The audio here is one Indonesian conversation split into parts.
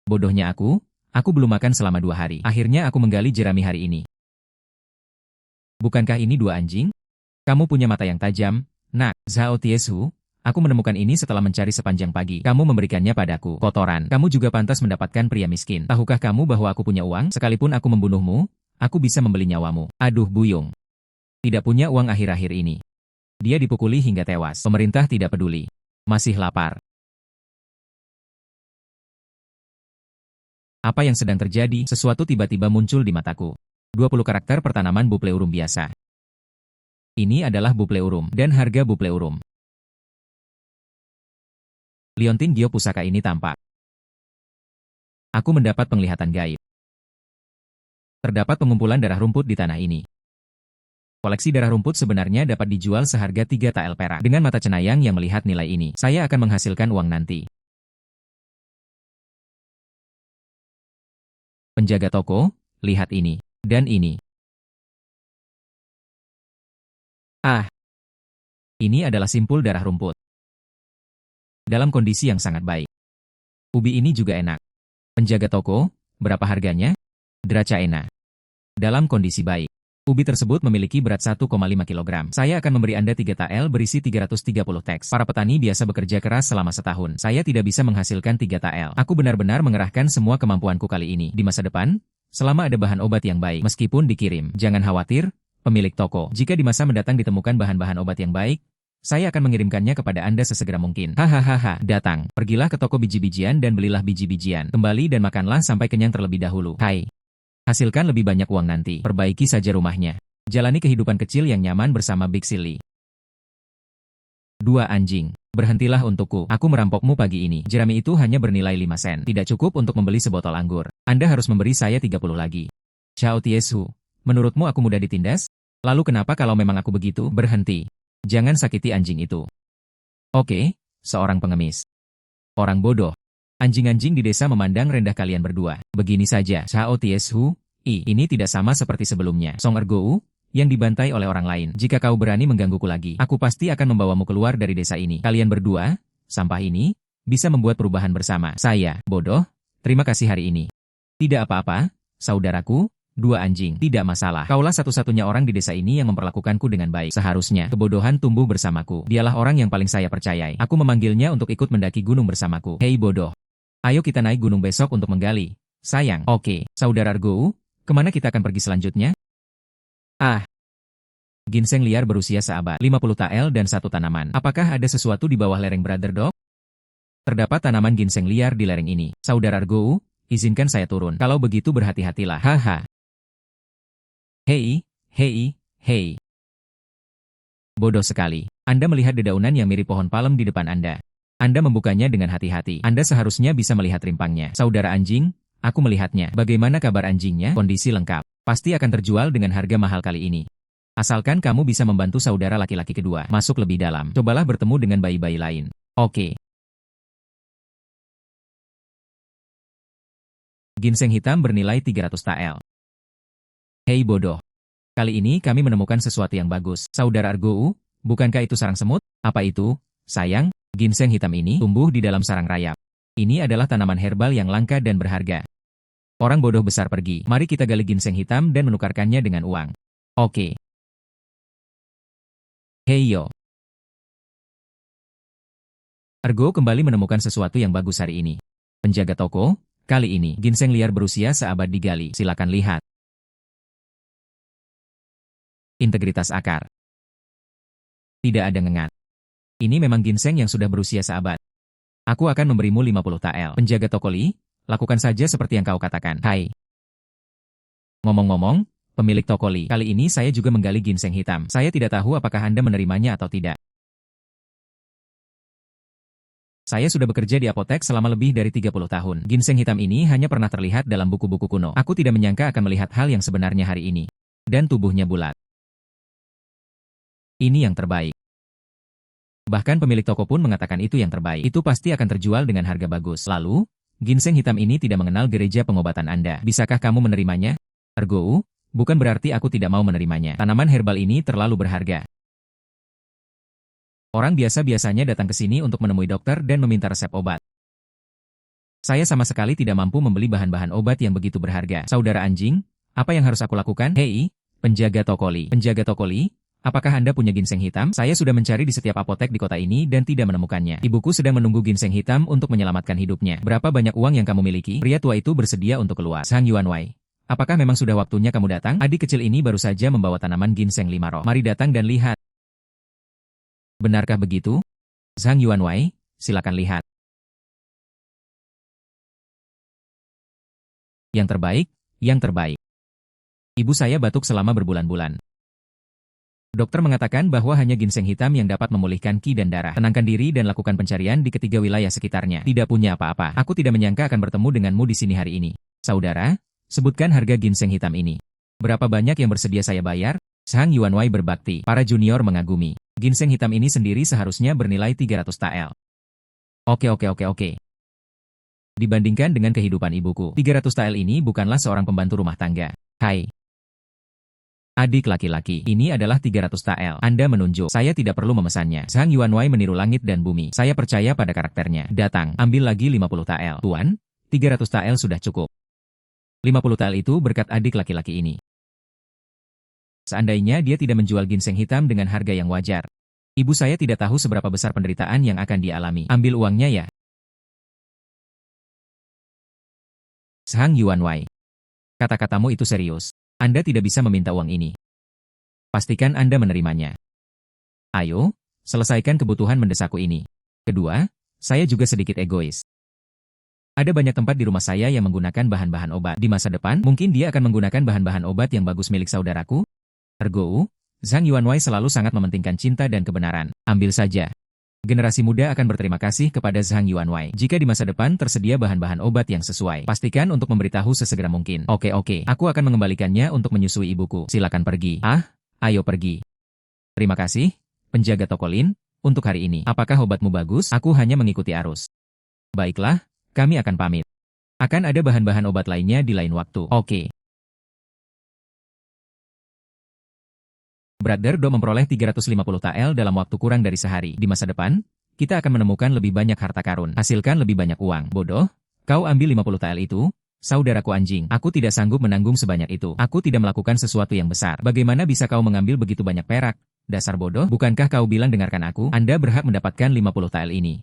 Bodohnya aku belum makan selama 2 hari. Akhirnya aku menggali jerami hari ini. Bukankah ini dua anjing? Kamu punya mata yang tajam, nak. Zhao Tiesu, aku menemukan ini setelah mencari sepanjang pagi. Kamu memberikannya padaku. Kotoran. Kamu juga pantas mendapatkan pria miskin. Tahukah kamu bahwa aku punya uang? Sekalipun aku membunuhmu, aku bisa membeli nyawamu. Aduh buyung. Tidak punya uang akhir-akhir ini. Dia dipukuli hingga tewas. Pemerintah tidak peduli. Masih lapar. Apa yang sedang terjadi? Sesuatu tiba-tiba muncul di mataku. 20 karakter pertanaman bupleurum biasa. Ini adalah bupleurum dan harga bupleurum. Liontin Gio pusaka ini tampak. Aku mendapat penglihatan gaib. Terdapat pengumpulan darah rumput di tanah ini. Koleksi darah rumput sebenarnya dapat dijual seharga 3 tael perak. Dengan mata cenayang yang melihat nilai ini, saya akan menghasilkan uang nanti. Penjaga toko, lihat ini. Dan ini. Ah, ini adalah simpul darah rumput. Dalam kondisi yang sangat baik. Ubi ini juga enak. Penjaga toko, berapa harganya? Dracaena. Dalam kondisi baik. Ubi tersebut memiliki berat 1,5 kg. Saya akan memberi Anda 3 tael berisi 330 teks. Para petani biasa bekerja keras selama setahun. Saya tidak bisa menghasilkan 3 tael. Aku benar-benar mengerahkan semua kemampuanku kali ini. Di masa depan, selama ada bahan obat yang baik, meskipun dikirim, jangan khawatir, pemilik toko. Jika di masa mendatang ditemukan bahan-bahan obat yang baik, saya akan mengirimkannya kepada Anda sesegera mungkin. Hahaha, datang. Pergilah ke toko biji-bijian dan belilah biji-bijian. Kembali dan makanlah sampai kenyang terlebih dahulu. Hai. Hasilkan lebih banyak uang nanti. Perbaiki saja rumahnya. Jalani kehidupan kecil yang nyaman bersama Big Silly. 2 anjing. Berhentilah untukku. Aku merampokmu pagi ini. Jerami itu hanya bernilai 5 sen. Tidak cukup untuk membeli sebotol anggur. Anda harus memberi saya 30 lagi. Zhao Tiesu, menurutmu aku mudah ditindas? Lalu kenapa kalau memang aku begitu? Berhenti. Jangan sakiti anjing itu. Oke, seorang pengemis. Orang bodoh. Anjing-anjing di desa memandang rendah kalian berdua. Begini saja, Zhao Tiesu, ini tidak sama seperti sebelumnya. Song Ergou, yang dibantai oleh orang lain. Jika kau berani menggangguku lagi, aku pasti akan membawamu keluar dari desa ini. Kalian berdua, sampah ini, bisa membuat perubahan bersama. Saya, bodoh, terima kasih hari ini. Tidak apa-apa, saudaraku, 2 anjing. Tidak masalah. Kaulah satu-satunya orang di desa ini yang memperlakukanku dengan baik. Seharusnya, kebodohan tumbuh bersamaku. Dialah orang yang paling saya percayai. Aku memanggilnya untuk ikut mendaki gunung bersamaku. Hei bodoh. Ayo kita naik gunung besok untuk menggali. Sayang. Oke, saudara Ergou, kemana kita akan pergi selanjutnya? Ah. Ginseng liar berusia seabad, 50 tael dan 1 tanaman. Apakah ada sesuatu di bawah lereng Brother Dog? Terdapat tanaman ginseng liar di lereng ini. Saudara Ergou, izinkan saya turun. Kalau begitu berhati-hatilah. Haha. Hei, hei, hei. Bodoh sekali. Anda melihat dedaunan yang mirip pohon palem di depan Anda. Anda membukanya dengan hati-hati. Anda seharusnya bisa melihat rimpangnya. Saudara anjing, aku melihatnya. Bagaimana kabar anjingnya? Kondisi lengkap. Pasti akan terjual dengan harga mahal kali ini. Asalkan kamu bisa membantu saudara laki-laki kedua masuk lebih dalam. Cobalah bertemu dengan bayi-bayi lain. Oke. Ginseng hitam bernilai 300 tael. Hei bodoh. Kali ini kami menemukan sesuatu yang bagus. Saudara Ergou, bukankah itu sarang semut? Apa itu? Sayang, ginseng hitam ini tumbuh di dalam sarang rayap. Ini adalah tanaman herbal yang langka dan berharga. Orang bodoh besar pergi. Mari kita gali ginseng hitam dan menukarkannya dengan uang. Oke. Hei yo. Ergou kembali menemukan sesuatu yang bagus hari ini. Penjaga toko, kali ini ginseng liar berusia seabad digali. Silakan lihat. Integritas akar. Tidak ada ngengat. Ini memang ginseng yang sudah berusia seabad. Aku akan memberimu 50 tael. Penjaga toko Li, lakukan saja seperti yang kau katakan. Hai. Ngomong-ngomong, pemilik toko Li, kali ini saya juga menggali ginseng hitam. Saya tidak tahu apakah Anda menerimanya atau tidak. Saya sudah bekerja di apotek selama lebih dari 30 tahun. Ginseng hitam ini hanya pernah terlihat dalam buku-buku kuno. Aku tidak menyangka akan melihat hal yang sebenarnya hari ini. Dan tubuhnya bulat. Ini yang terbaik. Bahkan pemilik toko pun mengatakan itu yang terbaik. Itu pasti akan terjual dengan harga bagus. Lalu, ginseng hitam ini tidak mengenal gereja pengobatan Anda. Bisakah kamu menerimanya? Ergou, bukan berarti aku tidak mau menerimanya. Tanaman herbal ini terlalu berharga. Orang biasa biasanya datang ke sini untuk menemui dokter dan meminta resep obat. Saya sama sekali tidak mampu membeli bahan-bahan obat yang begitu berharga. Saudara anjing, apa yang harus aku lakukan? Hei, penjaga toko Li. Penjaga toko Li, apakah Anda punya ginseng hitam? Saya sudah mencari di setiap apotek di kota ini dan tidak menemukannya. Ibuku sedang menunggu ginseng hitam untuk menyelamatkan hidupnya. Berapa banyak uang yang kamu miliki? Pria tua itu bersedia untuk keluar. Zhang Yuanwei, apakah memang sudah waktunya kamu datang? Adik kecil ini baru saja membawa tanaman ginseng 5 roh. Mari datang dan lihat. Benarkah begitu? Zhang Yuanwei, silakan lihat. Yang terbaik, yang terbaik. Ibu saya batuk selama berbulan-bulan. Dokter mengatakan bahwa hanya ginseng hitam yang dapat memulihkan ki dan darah. Tenangkan diri dan lakukan pencarian di ketiga wilayah sekitarnya. Tidak punya apa-apa. Aku tidak menyangka akan bertemu denganmu di sini hari ini. Saudara, sebutkan harga ginseng hitam ini. Berapa banyak yang bersedia saya bayar? Zhang Yuanwei berbakti. Para junior mengagumi. Ginseng hitam ini sendiri seharusnya bernilai 300 tael. Oke. Dibandingkan dengan kehidupan ibuku, 300 tael ini bukanlah seorang pembantu rumah tangga. Hai. Adik laki-laki, ini adalah 300 tael. Anda menunjuk, saya tidak perlu memesannya. Zhang Yuanwei meniru langit dan bumi. Saya percaya pada karakternya. Datang, ambil lagi 50 tael. Tuan, 300 tael sudah cukup. 50 tael itu berkat adik laki-laki ini. Seandainya dia tidak menjual ginseng hitam dengan harga yang wajar. Ibu saya tidak tahu seberapa besar penderitaan yang akan dialami. Ambil uangnya ya. Zhang Yuanwei, kata-katamu itu serius. Anda tidak bisa meminta uang ini. Pastikan Anda menerimanya. Ayo, selesaikan kebutuhan mendesakku ini. Kedua, saya juga sedikit egois. Ada banyak tempat di rumah saya yang menggunakan bahan-bahan obat. Di masa depan, mungkin dia akan menggunakan bahan-bahan obat yang bagus milik saudaraku. Ergo, Zhang Yuanwei selalu sangat mementingkan cinta dan kebenaran. Ambil saja. Generasi muda akan berterima kasih kepada Zhang Yuanwei. Jika di masa depan tersedia bahan-bahan obat yang sesuai, pastikan untuk memberitahu sesegera mungkin. Oke, aku akan mengembalikannya untuk menyusui ibuku. Silakan pergi. Ayo pergi. Terima kasih, penjaga toko Lin, untuk hari ini. Apakah obatmu bagus? Aku hanya mengikuti arus. Baiklah, kami akan pamit. Akan ada bahan-bahan obat lainnya di lain waktu. Oke. Brother Do memperoleh 350 tael dalam waktu kurang dari sehari. Di masa depan, kita akan menemukan lebih banyak harta karun. Hasilkan lebih banyak uang. Bodoh, kau ambil 50 tael itu? Saudaraku anjing, aku tidak sanggup menanggung sebanyak itu. Aku tidak melakukan sesuatu yang besar. Bagaimana bisa kau mengambil begitu banyak perak? Dasar bodoh, bukankah kau bilang dengarkan aku? Anda berhak mendapatkan 50 tael ini.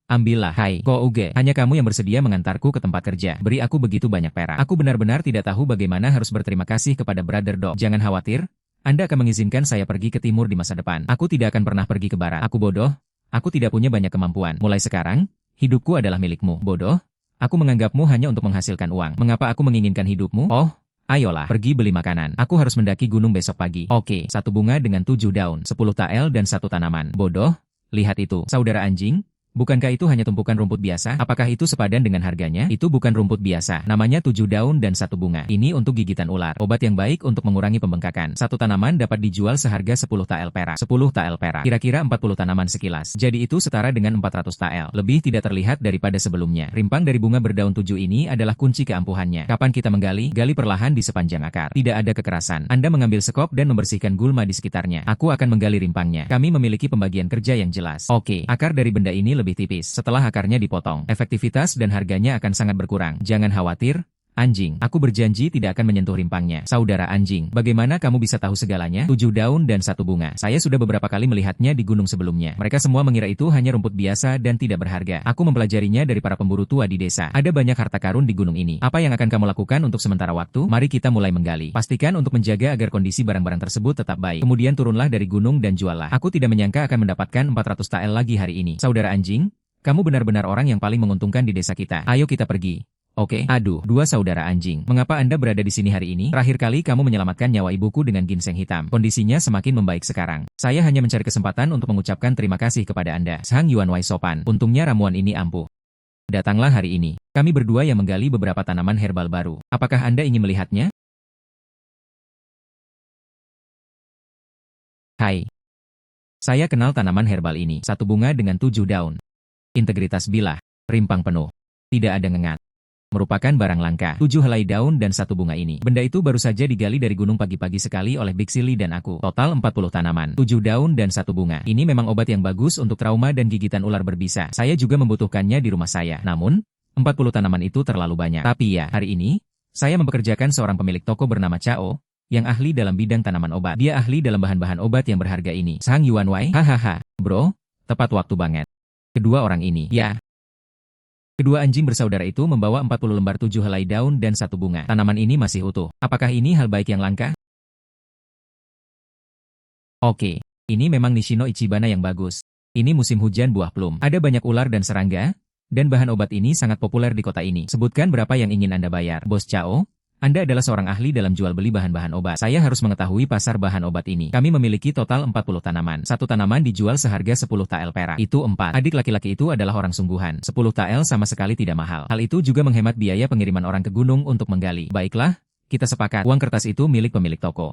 Ambillah, hai, Kouge, hanya kamu yang bersedia mengantarku ke tempat kerja. Beri aku begitu banyak perak. Aku benar-benar tidak tahu bagaimana harus berterima kasih kepada Brother Do. Jangan khawatir. Anda akan mengizinkan saya pergi ke timur di masa depan. Aku tidak akan pernah pergi ke barat. Aku bodoh. Aku tidak punya banyak kemampuan. Mulai sekarang, hidupku adalah milikmu. Bodoh. Aku menganggapmu hanya untuk menghasilkan uang. Mengapa aku menginginkan hidupmu? Oh, ayolah, pergi beli makanan. Aku harus mendaki gunung besok pagi. Oke, 1 bunga dengan 7 daun, 10 tael dan 1 tanaman. Bodoh. Lihat itu, saudara anjing. Bukankah itu hanya tumpukan rumput biasa? Apakah itu sepadan dengan harganya? Itu bukan rumput biasa. Namanya 7 daun dan 1 bunga. Ini untuk gigitan ular. Obat yang baik untuk mengurangi pembengkakan. 1 tanaman dapat dijual seharga 10 tael perak. 10 tael perak. Kira-kira 40 tanaman sekilas. Jadi itu setara dengan 400 tael. Lebih tidak terlihat daripada sebelumnya. Rimpang dari bunga berdaun 7 ini adalah kunci keampuhannya. Kapan kita menggali? Gali perlahan di sepanjang akar. Tidak ada kekerasan. Anda mengambil sekop dan membersihkan gulma di sekitarnya. Aku akan menggali rimpangnya. Kami memiliki pembagian kerja yang jelas. Oke, akar dari benda ini lebih tipis. Setelah akarnya dipotong, efektivitas dan harganya akan sangat berkurang. Jangan khawatir, anjing. Aku berjanji tidak akan menyentuh rimpangnya. Saudara anjing, bagaimana kamu bisa tahu segalanya? 7 daun dan 1 bunga. Saya sudah beberapa kali melihatnya di gunung sebelumnya. Mereka semua mengira itu hanya rumput biasa dan tidak berharga. Aku mempelajarinya dari para pemburu tua di desa. Ada banyak harta karun di gunung ini. Apa yang akan kamu lakukan untuk sementara waktu? Mari kita mulai menggali. Pastikan untuk menjaga agar kondisi barang-barang tersebut tetap baik. Kemudian turunlah dari gunung dan juallah. Aku tidak menyangka akan mendapatkan 400 tael lagi hari ini. Saudara anjing, kamu benar-benar orang yang paling menguntungkan di desa kita. Ayo kita pergi. Oke, aduh, 2 saudara anjing. Mengapa Anda berada di sini hari ini? Terakhir kali kamu menyelamatkan nyawa ibuku dengan ginseng hitam. Kondisinya semakin membaik sekarang. Saya hanya mencari kesempatan untuk mengucapkan terima kasih kepada Anda. Zhang Yuanwei sopan. Untungnya ramuan ini ampuh. Datanglah hari ini. Kami berdua yang menggali beberapa tanaman herbal baru. Apakah Anda ingin melihatnya? Hai. Saya kenal tanaman herbal ini. 1 bunga dengan 7 daun. Integritas bilah, rimpang penuh. Tidak ada ngengat. Merupakan barang langka. 7 helai daun dan 1 bunga ini. Benda itu baru saja digali dari gunung pagi-pagi sekali oleh Big Silly dan aku. Total 40 tanaman. 7 daun dan 1 bunga. Ini memang obat yang bagus untuk trauma dan gigitan ular berbisa. Saya juga membutuhkannya di rumah saya. Namun, 40 tanaman itu terlalu banyak. Tapi ya, hari ini, saya mempekerjakan seorang pemilik toko bernama Chao, yang ahli dalam bidang tanaman obat. Dia ahli dalam bahan-bahan obat yang berharga ini. Sang Yuanwei, hahaha, bro, tepat waktu banget. Kedua orang ini, ya. Kedua anjing bersaudara itu membawa 40 lembar 7 helai daun dan 1 bunga. Tanaman ini masih utuh. Apakah ini hal baik yang langka? Oke, ini memang Nishino Ichibana yang bagus. Ini musim hujan buah plum. Ada banyak ular dan serangga, dan bahan obat ini sangat populer di kota ini. Sebutkan berapa yang ingin Anda bayar. Bos Chao, Anda adalah seorang ahli dalam jual beli bahan-bahan obat. Saya harus mengetahui pasar bahan obat ini. Kami memiliki total 40 tanaman. Satu tanaman dijual seharga 10 tael perak. Itu 4. Adik laki-laki itu adalah orang sungguhan. 10 tael sama sekali tidak mahal. Hal itu juga menghemat biaya pengiriman orang ke gunung untuk menggali. Baiklah, kita sepakat. Uang kertas itu milik pemilik toko.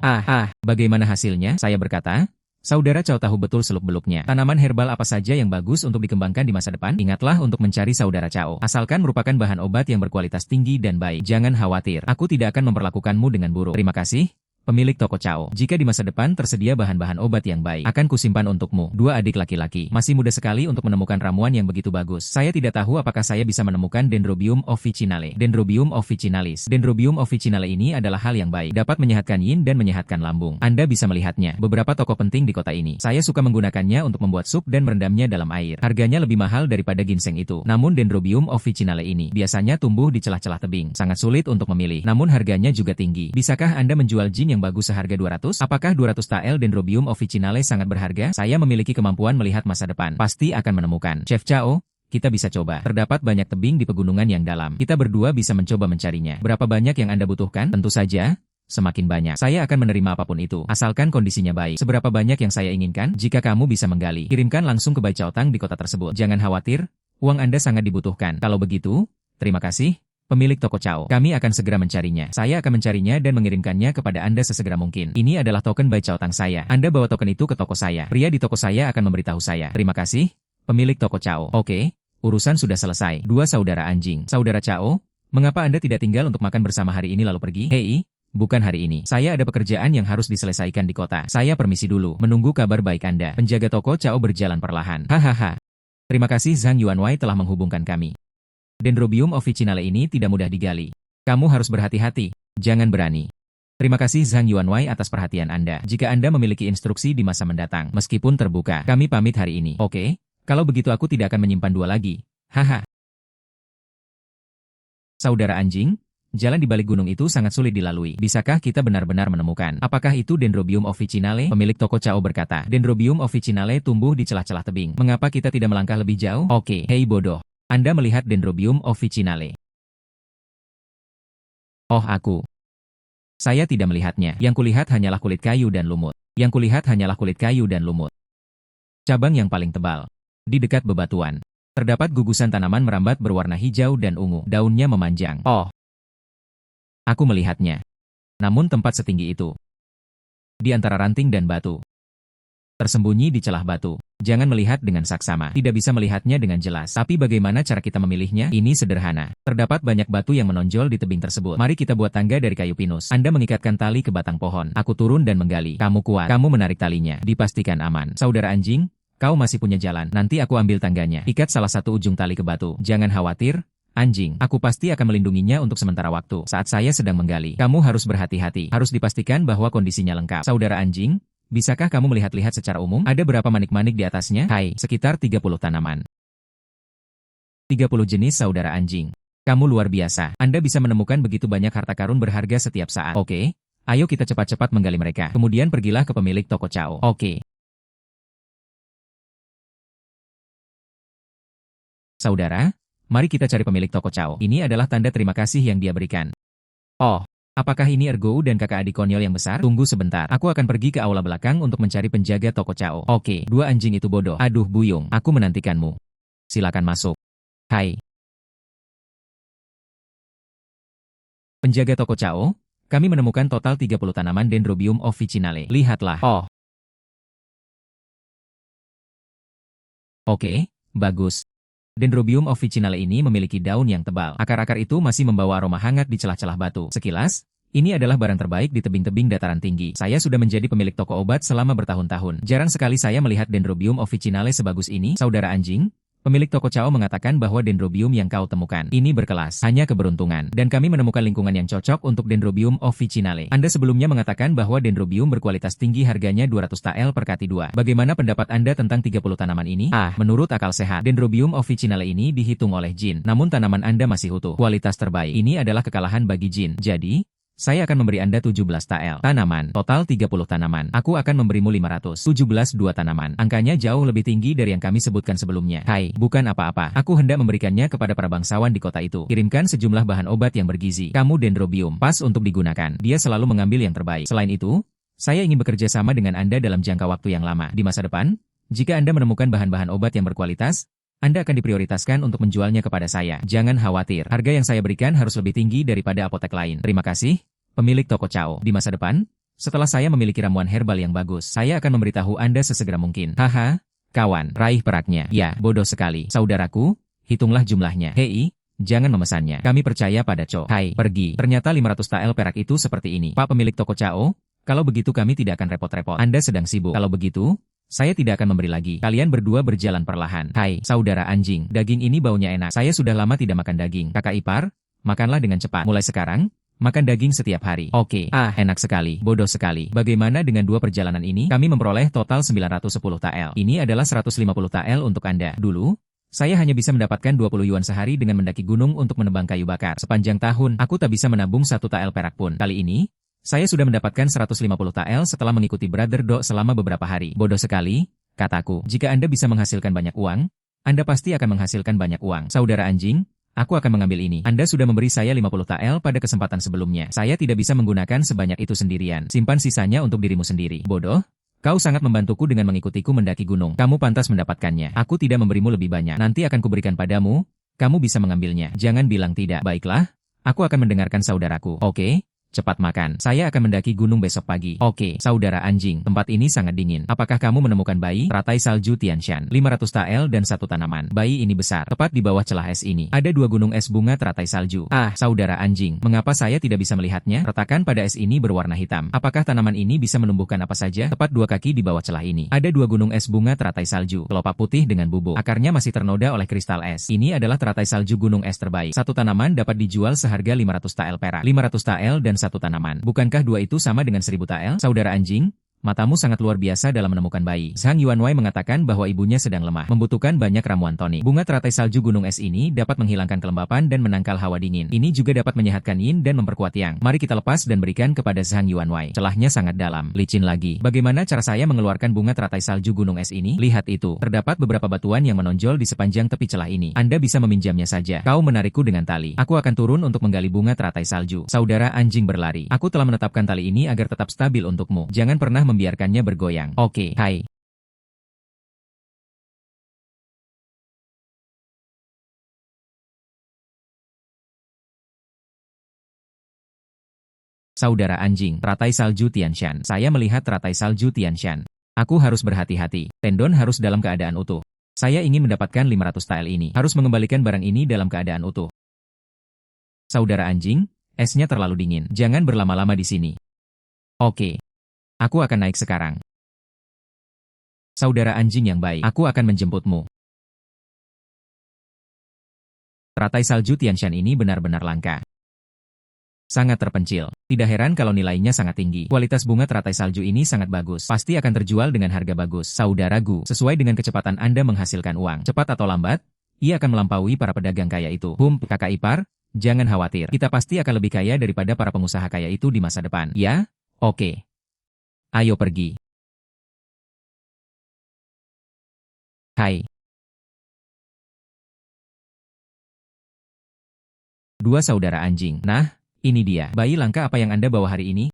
Bagaimana hasilnya? Saya berkata. Saudara Chao tahu betul seluk-beluknya. Tanaman herbal apa saja yang bagus untuk dikembangkan di masa depan? Ingatlah untuk mencari saudara Chao. Asalkan merupakan bahan obat yang berkualitas tinggi dan baik. Jangan khawatir, aku tidak akan memperlakukanmu dengan buruk. Terima kasih, pemilik toko Chao. Jika di masa depan tersedia bahan-bahan obat yang baik, akan kusimpan untukmu. Dua adik laki-laki. Masih muda sekali untuk menemukan ramuan yang begitu bagus. Saya tidak tahu apakah saya bisa menemukan Dendrobium officinale. Dendrobium officinalis. Dendrobium officinale ini adalah hal yang baik. Dapat menyehatkan yin dan menyehatkan lambung. Anda bisa melihatnya. Beberapa toko penting di kota ini. Saya suka menggunakannya untuk membuat sup dan merendamnya dalam air. Harganya lebih mahal daripada ginseng itu. Namun Dendrobium officinale ini biasanya tumbuh di celah-celah tebing. Sangat sulit untuk memilih. Namun harganya juga tinggi. Bisakah Anda menjual jin yang bagus seharga 200? Apakah 200 tael Dendrobium officinale sangat berharga? Saya memiliki kemampuan melihat masa depan. Pasti akan menemukan. Chef Chao, kita bisa coba. Terdapat banyak tebing di pegunungan yang dalam. Kita berdua bisa mencoba mencarinya. Berapa banyak yang Anda butuhkan? Tentu saja, semakin banyak. Saya akan menerima apapun itu, asalkan kondisinya baik. Seberapa banyak yang saya inginkan? Jika kamu bisa menggali, kirimkan langsung ke Bai Chao Tang di kota tersebut. Jangan khawatir, uang Anda sangat dibutuhkan. Kalau begitu, terima kasih. Pemilik toko Chao, kami akan segera mencarinya. Saya akan mencarinya dan mengirimkannya kepada Anda sesegera mungkin. Ini adalah token Bai Chao Tang saya. Anda bawa token itu ke toko saya. Pria di toko saya akan memberitahu saya. Terima kasih, pemilik toko Chao. Oke, urusan sudah selesai. Dua saudara anjing. Saudara Chao, mengapa Anda tidak tinggal untuk makan bersama hari ini lalu pergi? Hei, bukan hari ini. Saya ada pekerjaan yang harus diselesaikan di kota. Saya permisi dulu. Menunggu kabar baik Anda. Penjaga toko Chao berjalan perlahan. Hahaha. Terima kasih Zhang Yuanwei telah menghubungkan kami. Dendrobium officinale ini tidak mudah digali. Kamu harus berhati-hati. Jangan berani. Terima kasih Zhang Yuanwei atas perhatian Anda. Jika Anda memiliki instruksi di masa mendatang, meskipun terbuka, kami pamit hari ini. Oke, kalau begitu aku tidak akan menyimpan dua lagi. Haha. Saudara anjing, jalan di balik gunung itu sangat sulit dilalui. Bisakah kita benar-benar menemukan? Apakah itu Dendrobium officinale? Pemilik toko Chao berkata. Dendrobium officinale tumbuh di celah-celah tebing. Mengapa kita tidak melangkah lebih jauh? Oke, hei bodoh. Anda melihat Dendrobium officinale. Oh aku. Saya tidak melihatnya. Yang kulihat hanyalah kulit kayu dan lumut. Yang kulihat hanyalah kulit kayu dan lumut. Cabang yang paling tebal. Di dekat bebatuan. Terdapat gugusan tanaman merambat berwarna hijau dan ungu. Daunnya memanjang. Oh. Aku melihatnya. Namun tempat setinggi itu. Di antara ranting dan batu. Tersembunyi di celah batu. Jangan melihat dengan saksama. Tidak bisa melihatnya dengan jelas. Tapi bagaimana cara kita memilihnya? Ini sederhana. Terdapat banyak batu yang menonjol di tebing tersebut. Mari kita buat tangga dari kayu pinus. Anda mengikatkan tali ke batang pohon. Aku turun dan menggali. Kamu kuat. Kamu menarik talinya. Dipastikan aman. Saudara anjing, kau masih punya jalan. Nanti aku ambil tangganya. Ikat salah satu ujung tali ke batu. Jangan khawatir, anjing. Aku pasti akan melindunginya untuk sementara waktu. Saat saya sedang menggali. Kamu harus berhati-hati. Harus dipastikan bahwa kondisinya lengkap. Saudara anjing, bisakah kamu melihat-lihat secara umum? Ada berapa manik-manik di atasnya? Hai, sekitar 30 tanaman. 30 jenis saudara anjing. Kamu luar biasa. Anda bisa menemukan begitu banyak harta karun berharga setiap saat. Oke, ayo kita cepat-cepat menggali mereka. Kemudian pergilah ke pemilik toko Chao. Oke. Saudara, mari kita cari pemilik toko Chao. Ini adalah tanda terima kasih yang dia berikan. Oh. Apakah ini Ergo dan kakak adik konyol yang besar? Tunggu sebentar. Aku akan pergi ke aula belakang untuk mencari penjaga toko Chao. Oke, dua anjing itu bodoh. Aduh buyung, aku menantikanmu. Silakan masuk. Hai. Penjaga toko Chao, kami menemukan total 30 tanaman Dendrobium officinale. Lihatlah. Oh. Oke, bagus. Dendrobium officinale ini memiliki daun yang tebal. Akar-akar itu masih membawa aroma hangat di celah-celah batu. Sekilas, ini adalah barang terbaik di tebing-tebing dataran tinggi. Saya sudah menjadi pemilik toko obat selama bertahun-tahun. Jarang sekali saya melihat Dendrobium officinale sebagus ini. Saudara anjing, Pemilik toko Cao mengatakan bahwa dendrobium yang kau temukan ini berkelas, hanya keberuntungan, dan kami menemukan lingkungan yang cocok untuk dendrobium officinale. Anda sebelumnya mengatakan bahwa dendrobium berkualitas tinggi harganya 200 TL per KT2. Bagaimana pendapat Anda tentang 30 tanaman ini? Menurut akal sehat, dendrobium officinale ini dihitung oleh Jin, namun tanaman Anda masih utuh. Kualitas terbaik. Ini adalah kekalahan bagi Jin. Jadi, saya akan memberi Anda 17 TL. Tanaman, total 30 tanaman. Aku akan memberimu 517 dua tanaman. Angkanya jauh lebih tinggi dari yang kami sebutkan sebelumnya. Hai, bukan apa-apa. Aku hendak memberikannya kepada para bangsawan di kota itu. Kirimkan sejumlah bahan obat yang bergizi. Kamu dendrobium, pas untuk digunakan. Dia selalu mengambil yang terbaik. Selain itu, saya ingin bekerja sama dengan Anda dalam jangka waktu yang lama. Di masa depan, jika Anda menemukan bahan-bahan obat yang berkualitas, Anda akan diprioritaskan untuk menjualnya kepada saya. Jangan khawatir, harga yang saya berikan harus lebih tinggi daripada apotek lain. Terima kasih, pemilik toko Cao. Di masa depan, setelah saya memiliki ramuan herbal yang bagus, saya akan memberitahu Anda sesegera mungkin. Haha, kawan, raih peraknya. Ya, bodoh sekali. Saudaraku, hitunglah jumlahnya. Hei, jangan memesannya. Kami percaya pada Cho. Hai, pergi. Ternyata 500 TL perak itu seperti ini. Pak pemilik toko Cao, kalau begitu kami tidak akan repot-repot. Anda sedang sibuk. Kalau begitu, saya tidak akan memberi lagi. Kalian berdua berjalan perlahan. Hai, saudara anjing. Daging ini baunya enak. Saya sudah lama tidak makan daging. Kakak ipar, makanlah dengan cepat. Mulai sekarang, makan daging setiap hari. Oke. Enak sekali. Bodoh sekali. Bagaimana dengan dua perjalanan ini? Kami memperoleh total 910 TL. Ini adalah 150 TL untuk Anda. Dulu, saya hanya bisa mendapatkan 20 yuan sehari dengan mendaki gunung untuk menebang kayu bakar. Sepanjang tahun, aku tak bisa menabung 1 TL perak pun. Kali ini, saya sudah mendapatkan 150 TL setelah mengikuti Brother Do selama beberapa hari. Bodoh sekali, kataku. Jika Anda bisa menghasilkan banyak uang, Anda pasti akan menghasilkan banyak uang. Saudara anjing, aku akan mengambil ini. Anda sudah memberi saya 50 TL pada kesempatan sebelumnya. Saya tidak bisa menggunakan sebanyak itu sendirian. Simpan sisanya untuk dirimu sendiri. Bodoh, kau sangat membantuku dengan mengikutiku mendaki gunung. Kamu pantas mendapatkannya. Aku tidak memberimu lebih banyak. Nanti akan kuberikan padamu. Kamu bisa mengambilnya. Jangan bilang tidak. Baiklah, aku akan mendengarkan saudaraku. Oke? Cepat makan. Saya akan mendaki gunung besok pagi. Oke, saudara anjing. Tempat ini sangat dingin. Apakah kamu menemukan bayi? Teratai salju Tianshan. 500 TL dan 1 tanaman. Bayi ini besar. Tepat di bawah celah es ini. Ada 2 gunung es bunga teratai salju. Saudara anjing. Mengapa saya tidak bisa melihatnya? Retakan pada es ini berwarna hitam. Apakah tanaman ini bisa menumbuhkan apa saja? Tepat 2 kaki di bawah celah ini. Ada 2 gunung es bunga teratai salju. Kelopak putih dengan bubuk. Akarnya masih ternoda oleh kristal es. Ini adalah teratai salju gunung es terbaik. Satu tanaman dapat dijual seharga 500 TL perak. 500 TL dan 1 tanaman. Bukankah 2 itu sama dengan 1000 TL? Saudara anjing, matamu sangat luar biasa dalam menemukan bayi. Zhang Yuanwei mengatakan bahwa ibunya sedang lemah, membutuhkan banyak ramuan tonik. Bunga teratai salju gunung es ini dapat menghilangkan kelembapan dan menangkal hawa dingin. Ini juga dapat menyehatkan yin dan memperkuat yang. Mari kita lepas dan berikan kepada Zhang Yuanwei. Celahnya sangat dalam. Licin lagi. Bagaimana cara saya mengeluarkan bunga teratai salju gunung es ini? Lihat itu. Terdapat beberapa batuan yang menonjol di sepanjang tepi celah ini. Anda bisa meminjamnya saja. Kau menarikku dengan tali. Aku akan turun untuk menggali bunga teratai salju. Saudara anjing berlari. Aku telah menetapkan tali ini agar tetap stabil untukmu. Jangan pernah membiarkannya bergoyang. Oke, hai. Saudara anjing, teratai salju Tianshan. Saya melihat teratai salju Tianshan. Aku harus berhati-hati. Tendon harus dalam keadaan utuh. Saya ingin mendapatkan 500 TL ini. Harus mengembalikan barang ini dalam keadaan utuh. Saudara anjing, esnya terlalu dingin. Jangan berlama-lama di sini. Oke. Aku akan naik sekarang. Saudara anjing yang baik, aku akan menjemputmu. Teratai salju Tianshan ini benar-benar langka. Sangat terpencil. Tidak heran kalau nilainya sangat tinggi. Kualitas bunga teratai salju ini sangat bagus. Pasti akan terjual dengan harga bagus. Saudara Gu, sesuai dengan kecepatan Anda menghasilkan uang. Cepat atau lambat, ia akan melampaui para pedagang kaya itu. Kakak ipar, jangan khawatir. Kita pasti akan lebih kaya daripada para pengusaha kaya itu di masa depan. Ya? Oke. Ayo pergi. Hai. 2 saudara anjing. Nah, ini dia. Bayi langka apa yang Anda bawa hari ini?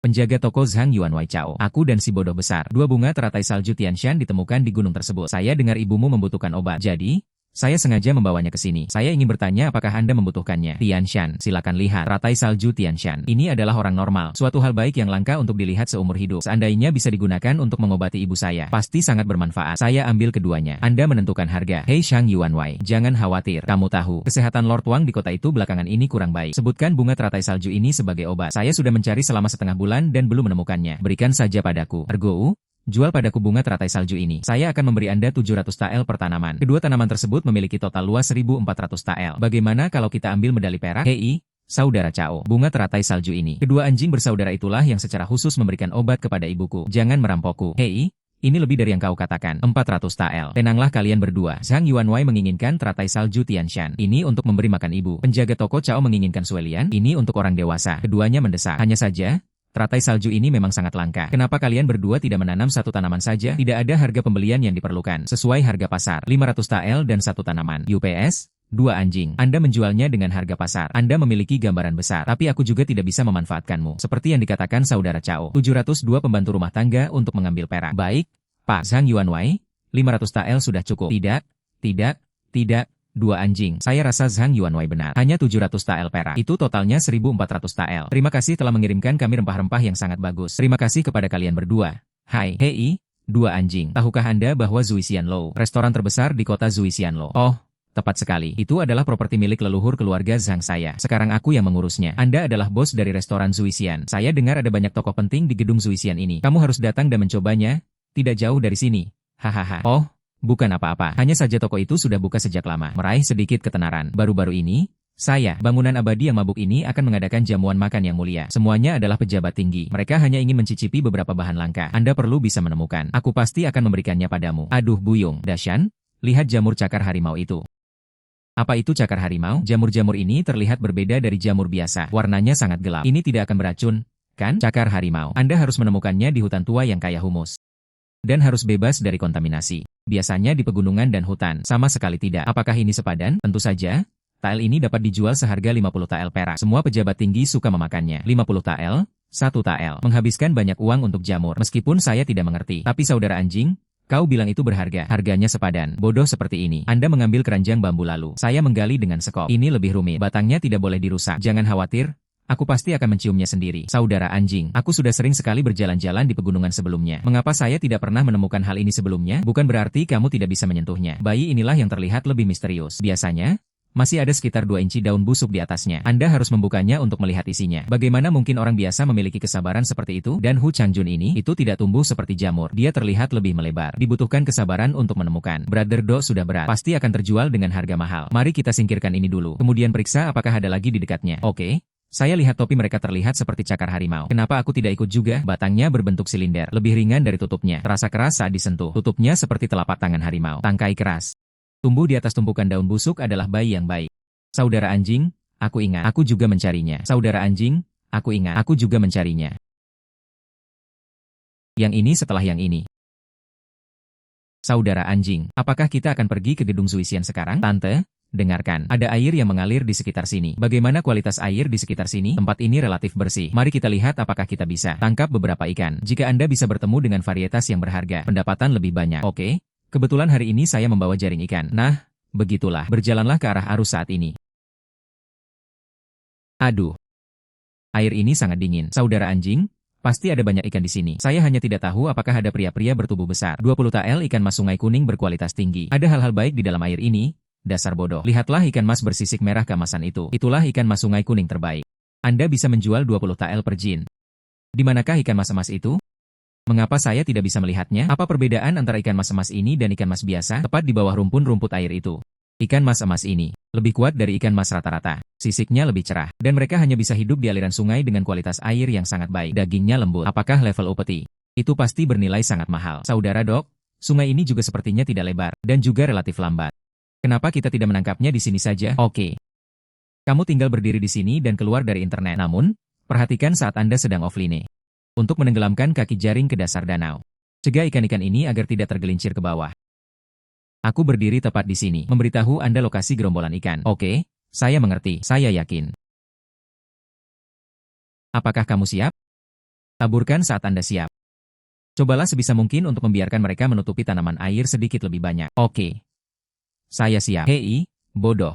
Penjaga toko Zhang Yuanwei Cao. Aku dan si bodoh besar. 2 bunga teratai salju Tianshan ditemukan di gunung tersebut. Saya dengar ibumu membutuhkan obat. Jadi, saya sengaja membawanya ke sini. Saya ingin bertanya apakah Anda membutuhkannya. Tianshan, silakan lihat. Teratai salju Tianshan. Ini adalah orang normal. Suatu hal baik yang langka untuk dilihat seumur hidup. Seandainya bisa digunakan untuk mengobati ibu saya, pasti sangat bermanfaat. Saya ambil keduanya. Anda menentukan harga. Hei Zhang Yuanwei, jangan khawatir. Kamu tahu, kesehatan Lord Wang di kota itu belakangan ini kurang baik. Sebutkan bunga teratai salju ini sebagai obat. Saya sudah mencari selama setengah bulan dan belum menemukannya. Berikan saja padaku. Ergo, jual padaku bunga teratai salju ini. Saya akan memberi Anda 700 tael per tanaman. Kedua tanaman tersebut memiliki total luas 1.400 tael. Bagaimana kalau kita ambil medali perak? Hei, saudara Cao, bunga teratai salju ini. Kedua anjing bersaudara itulah yang secara khusus memberikan obat kepada ibuku. Jangan merampokku. Hei, ini lebih dari yang kau katakan. 400 tael. Tenanglah kalian berdua. Zhang Yuanwei menginginkan teratai salju Tianshan. Ini untuk memberi makan ibu. Penjaga toko Cao menginginkan Suelian. Ini untuk orang dewasa. Keduanya mendesak. Hanya saja, teratai salju ini memang sangat langka. Kenapa kalian berdua tidak menanam satu tanaman saja? Tidak ada harga pembelian yang diperlukan. Sesuai harga pasar. 500 tael dan satu tanaman. UPS, 2 anjing. Anda menjualnya dengan harga pasar. Anda memiliki gambaran besar. Tapi aku juga tidak bisa memanfaatkanmu. Seperti yang dikatakan saudara Cao. 702 pembantu rumah tangga untuk mengambil perak. Baik, Pak Zhang Yuanwei, 500 tael sudah cukup. Tidak. 2 anjing. Saya rasa Zhang Yuanwei benar. Hanya 700 tael perak. Itu totalnya 1.400 tael. Terima kasih telah mengirimkan kami rempah-rempah yang sangat bagus. Terima kasih kepada kalian berdua. Hai, Hei, 2 anjing. Tahukah Anda bahwa Zuixianlo, restoran terbesar di kota Zuixianlo? Oh, tepat sekali. Itu adalah properti milik leluhur keluarga Zhang saya. Sekarang aku yang mengurusnya. Anda adalah bos dari restoran Zuixian. Saya dengar ada banyak tokoh penting di gedung Zuixian ini. Kamu harus datang dan mencobanya. Tidak jauh dari sini. Hahaha. Oh, bukan apa-apa. Hanya saja toko itu sudah buka sejak lama. Meraih sedikit ketenaran. Baru-baru ini, bangunan abadi yang mabuk ini akan mengadakan jamuan makan yang mulia. Semuanya adalah pejabat tinggi. Mereka hanya ingin mencicipi beberapa bahan langka. Anda perlu bisa menemukan. Aku pasti akan memberikannya padamu. Aduh Buyung. Dashan, lihat jamur cakar harimau itu. Apa itu cakar harimau? Jamur-jamur ini terlihat berbeda dari jamur biasa. Warnanya sangat gelap. Ini tidak akan beracun, kan? Cakar harimau. Anda harus menemukannya di hutan tua yang kaya humus. Dan harus bebas dari kontaminasi. Biasanya di pegunungan dan hutan. Sama sekali tidak. Apakah ini sepadan? Tentu saja. Tael ini dapat dijual seharga 50 tael perak. Semua pejabat tinggi suka memakannya. 50 tael, 1 tael. Menghabiskan banyak uang untuk jamur. Meskipun saya tidak mengerti. Tapi saudara anjing, kau bilang itu berharga. Harganya sepadan. Bodoh seperti ini. Anda mengambil keranjang bambu lalu. Saya menggali dengan sekop. Ini lebih rumit. Batangnya tidak boleh dirusak. Jangan khawatir. Aku pasti akan menciumnya sendiri. Saudara anjing, aku sudah sering sekali berjalan-jalan di pegunungan sebelumnya. Mengapa saya tidak pernah menemukan hal ini sebelumnya? Bukan berarti kamu tidak bisa menyentuhnya. Bayi inilah yang terlihat lebih misterius. Biasanya, masih ada sekitar 2 inci daun busuk di atasnya. Anda harus membukanya untuk melihat isinya. Bagaimana mungkin orang biasa memiliki kesabaran seperti itu? Dan Hu Changjun ini, itu tidak tumbuh seperti jamur. Dia terlihat lebih melebar. Dibutuhkan kesabaran untuk menemukan. Brother Do sudah berat. Pasti akan terjual dengan harga mahal. Mari kita singkirkan ini dulu. Kemudian periksa apakah ada lagi di dekatnya. Oke. Saya lihat topi mereka terlihat seperti cakar harimau. Kenapa aku tidak ikut juga? Batangnya berbentuk silinder, lebih ringan dari tutupnya. Terasa keras saat disentuh. Tutupnya seperti telapak tangan harimau. Tangkai keras. Tumbuh di atas tumpukan daun busuk adalah bayi yang baik. Saudara anjing, aku ingat. Aku juga mencarinya. Saudara anjing, aku ingat. Aku juga mencarinya. Yang ini setelah yang ini. Saudara anjing, apakah kita akan pergi ke gedung Zuixian sekarang? Tante? Dengarkan, ada air yang mengalir di sekitar sini. Bagaimana kualitas air di sekitar sini? Tempat ini relatif bersih. Mari kita lihat apakah kita bisa tangkap beberapa ikan. Jika Anda bisa bertemu dengan varietas yang berharga, pendapatan lebih banyak. Oke, kebetulan hari ini saya membawa jaring ikan. Nah, begitulah. Berjalanlah ke arah arus saat ini. Aduh, air ini sangat dingin. Saudara anjing, pasti ada banyak ikan di sini. Saya hanya tidak tahu apakah ada pria-pria bertubuh besar. 20 tael ikan mas sungai kuning berkualitas tinggi. Ada hal-hal baik di dalam air ini. Dasar bodoh. Lihatlah ikan mas bersisik merah keemasan itu. Itulah ikan mas sungai kuning terbaik. Anda bisa menjual 20 tael per jin. Di manakah ikan mas emas itu? Mengapa saya tidak bisa melihatnya? Apa perbedaan antara ikan mas emas ini dan ikan mas biasa? Tepat di bawah rumpun-rumput air itu. Ikan mas emas ini lebih kuat dari ikan mas rata-rata. Sisiknya lebih cerah. Dan mereka hanya bisa hidup di aliran sungai dengan kualitas air yang sangat baik. Dagingnya lembut. Apakah level upeti? Itu pasti bernilai sangat mahal. Saudara Dok, sungai ini juga sepertinya tidak lebar. Dan juga relatif lambat. Kenapa kita tidak menangkapnya di sini saja? Oke. Kamu tinggal berdiri di sini dan keluar dari internet. Namun, perhatikan saat Anda sedang offline. Untuk menenggelamkan kaki jaring ke dasar danau. Cegah ikan-ikan ini agar tidak tergelincir ke bawah. Aku berdiri tepat di sini, memberitahu Anda lokasi gerombolan ikan. Oke, saya mengerti, saya yakin. Apakah kamu siap? Taburkan saat Anda siap. Cobalah sebisa mungkin untuk membiarkan mereka menutupi tanaman air sedikit lebih banyak. Oke. Saya siap. Hei, bodoh.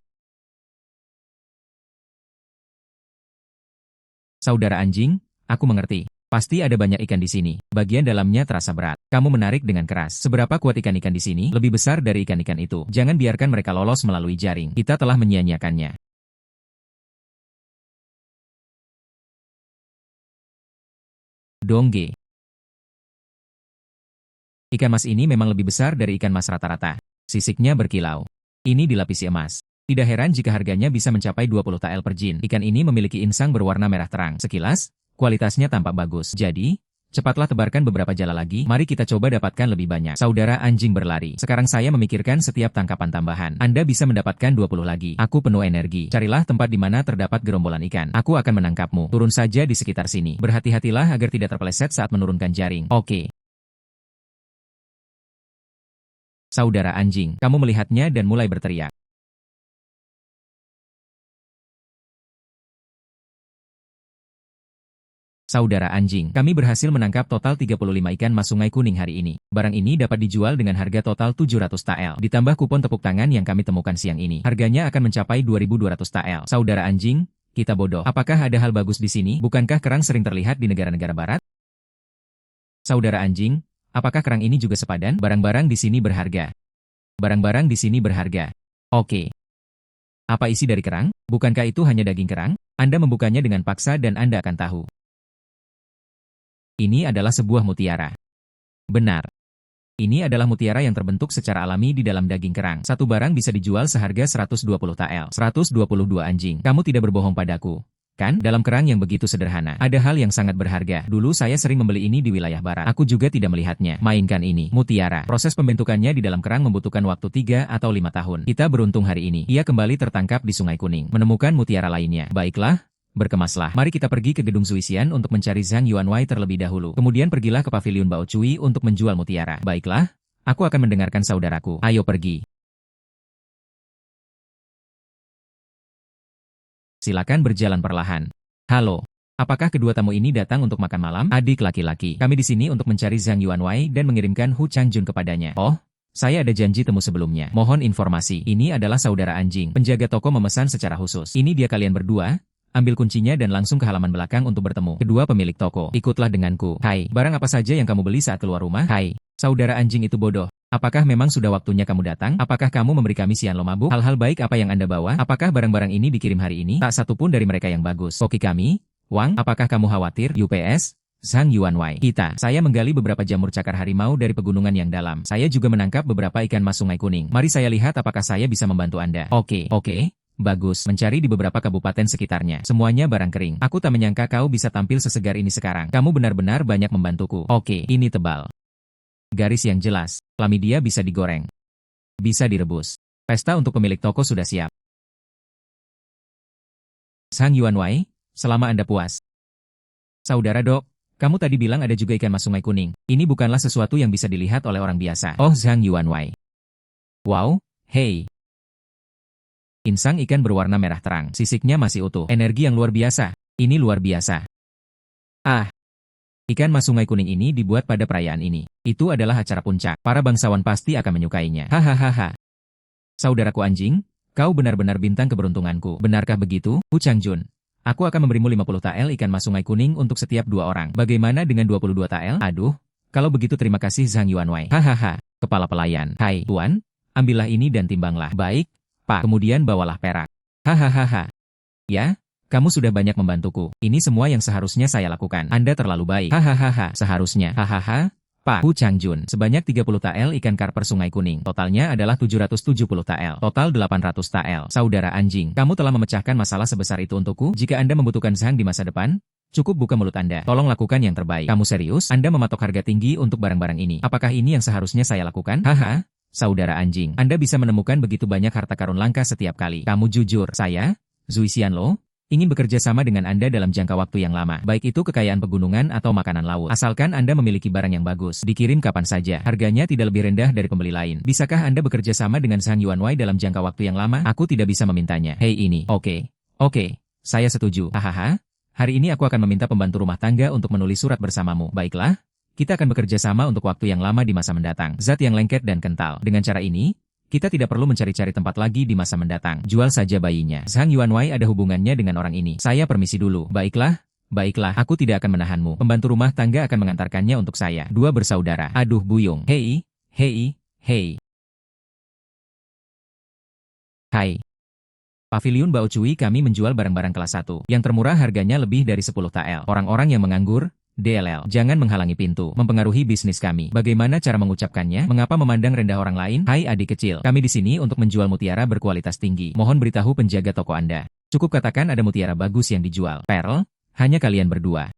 Saudara anjing, aku mengerti. Pasti ada banyak ikan di sini. Bagian dalamnya terasa berat. Kamu menarik dengan keras. Seberapa kuat ikan-ikan di sini? Lebih besar dari ikan-ikan itu. Jangan biarkan mereka lolos melalui jaring. Kita telah menyia-nyiakannya. Dongge. Ikan mas ini memang lebih besar dari ikan mas rata-rata. Sisiknya berkilau. Ini dilapisi emas. Tidak heran jika harganya bisa mencapai 20 tael per jin. Ikan ini memiliki insang berwarna merah terang. Sekilas, kualitasnya tampak bagus. Jadi, cepatlah tebarkan beberapa jala lagi. Mari kita coba dapatkan lebih banyak. Saudara anjing berlari. Sekarang saya memikirkan setiap tangkapan tambahan. Anda bisa mendapatkan 20 lagi. Aku penuh energi. Carilah tempat di mana terdapat gerombolan ikan. Aku akan menangkapmu. Turun saja di sekitar sini. Berhati-hatilah agar tidak terpeleset saat menurunkan jaring. Oke. Saudara anjing, kamu melihatnya dan mulai berteriak. Saudara anjing, kami berhasil menangkap total 35 ikan mas sungai kuning hari ini. Barang ini dapat dijual dengan harga total 700 tael. Ditambah kupon tepuk tangan yang kami temukan siang ini. Harganya akan mencapai 2.200 tael. Saudara anjing, kita bodoh. Apakah ada hal bagus di sini? Bukankah kerang sering terlihat di negara-negara barat? Saudara anjing, apakah kerang ini juga sepadan? Barang-barang di sini berharga. Barang-barang di sini berharga. Oke. Apa isi dari kerang? Bukankah itu hanya daging kerang? Anda membukanya dengan paksa dan Anda akan tahu. Ini adalah sebuah mutiara. Benar. Ini adalah mutiara yang terbentuk secara alami di dalam daging kerang. Satu barang bisa dijual seharga 120 tael. 122 anjing. Kamu tidak berbohong padaku. Kan? Dalam kerang yang begitu sederhana, ada hal yang sangat berharga. Dulu saya sering membeli ini di wilayah barat. Aku juga tidak melihatnya. Mainkan ini. Mutiara. Proses pembentukannya di dalam kerang membutuhkan waktu 3 atau 5 tahun. Kita beruntung hari ini. Ia kembali tertangkap di Sungai Kuning. Menemukan mutiara lainnya. Baiklah. Berkemaslah. Mari kita pergi ke gedung Zuisian untuk mencari Zhang Yuanwei terlebih dahulu. Kemudian pergilah ke pavilion Bao Cui untuk menjual mutiara. Baiklah, aku akan mendengarkan saudaraku. Ayo pergi. Silakan berjalan perlahan. Halo. Apakah kedua tamu ini datang untuk makan malam? Adik laki-laki. Kami di sini untuk mencari Zhang Yuanwei dan mengirimkan Hu Changjun kepadanya. Oh, saya ada janji temu sebelumnya. Mohon informasi. Ini adalah saudara anjing. Penjaga toko memesan secara khusus. Ini dia kalian berdua. Ambil kuncinya dan langsung ke halaman belakang untuk bertemu. Kedua pemilik toko, ikutlah denganku. Hai, barang apa saja yang kamu beli saat keluar rumah? Hai, saudara anjing itu bodoh. Apakah memang sudah waktunya kamu datang? Apakah kamu memberi kami sian lo mabuk? Hal-hal baik apa yang Anda bawa? Apakah barang-barang ini dikirim hari ini? Tak satu pun dari mereka yang bagus. Koki kami? Wang, apakah kamu khawatir? UPS? Zhang Yuanwei. Saya menggali beberapa jamur cakar harimau dari pegunungan yang dalam. Saya juga menangkap beberapa ikan mas sungai kuning. Mari saya lihat apakah saya bisa membantu Anda. Oke. Bagus, mencari di beberapa kabupaten sekitarnya. Semuanya barang kering. Aku tak menyangka kau bisa tampil sesegar ini sekarang. Kamu benar-benar banyak membantuku. Oke, ini tebal. Garis yang jelas. Chlamydia bisa digoreng. Bisa direbus. Pesta untuk pemilik toko sudah siap. Zhang Yuanwei, selama Anda puas. Saudara Dok, kamu tadi bilang ada juga ikan mas sungai kuning. Ini bukanlah sesuatu yang bisa dilihat oleh orang biasa. Oh Zhang Yuanwei. Wow, hei. Insang ikan berwarna merah terang. Sisiknya masih utuh. Energi yang luar biasa. Ini luar biasa. Ah. Ikan mas sungai kuning ini dibuat pada perayaan ini. Itu adalah acara puncak. Para bangsawan pasti akan menyukainya. Hahaha. Saudaraku anjing, kau benar-benar bintang keberuntunganku. Benarkah begitu? Hu Changjun. Aku akan memberimu 50 tael ikan mas sungai kuning untuk setiap 2 orang. Bagaimana dengan 22 tael? Aduh. Kalau begitu terima kasih Zhang Yuanwei. Hahaha. Kepala pelayan. Hai, Tuan. Ambillah ini dan timbanglah. Baik. Pak, kemudian bawalah perak. Hahaha. Ya, kamu sudah banyak membantuku. Ini semua yang seharusnya saya lakukan. Anda terlalu baik. Hahaha. Seharusnya. Hahaha. Pak, Hu Changjun. Sebanyak 30 tael ikan karper sungai kuning. Totalnya adalah 770 tael. Total 800 tael. Saudara anjing, kamu telah memecahkan masalah sebesar itu untukku. Jika Anda membutuhkan Zhang di masa depan, cukup buka mulut Anda. Tolong lakukan yang terbaik. Kamu serius? Anda mematok harga tinggi untuk barang-barang ini. Apakah ini yang seharusnya saya lakukan? Haha. Saudara anjing, Anda bisa menemukan begitu banyak harta karun langka setiap kali. Kamu jujur, saya, Zuisian Lo, ingin bekerja sama dengan Anda dalam jangka waktu yang lama. Baik itu kekayaan pegunungan atau makanan laut. Asalkan Anda memiliki barang yang bagus, dikirim kapan saja. Harganya tidak lebih rendah dari pembeli lain. Bisakah Anda bekerja sama dengan Zhang Yuanwei dalam jangka waktu yang lama? Aku tidak bisa memintanya. Hei ini. Oke, saya setuju. Hahaha. Hari ini aku akan meminta pembantu rumah tangga untuk menulis surat bersamamu. Baiklah. Kita akan bekerja sama untuk waktu yang lama di masa mendatang. Zat yang lengket dan kental. Dengan cara ini, kita tidak perlu mencari-cari tempat lagi di masa mendatang. Jual saja bayinya. Zhang Yuanwei ada hubungannya dengan orang ini. Saya permisi dulu. Baiklah, aku tidak akan menahanmu. Pembantu rumah tangga akan mengantarkannya untuk saya. Dua bersaudara. Aduh buyung. Hei. Hai. Pavilion Bao Cui kami menjual barang-barang kelas 1. Yang termurah harganya lebih dari 10 tael. Orang-orang yang menganggur, DLL, jangan menghalangi pintu, mempengaruhi bisnis kami. Bagaimana cara mengucapkannya? Mengapa memandang rendah orang lain? Hai adik kecil, kami di sini untuk menjual mutiara berkualitas tinggi. Mohon beritahu penjaga toko Anda. Cukup katakan ada mutiara bagus yang dijual. Pearl, hanya kalian berdua.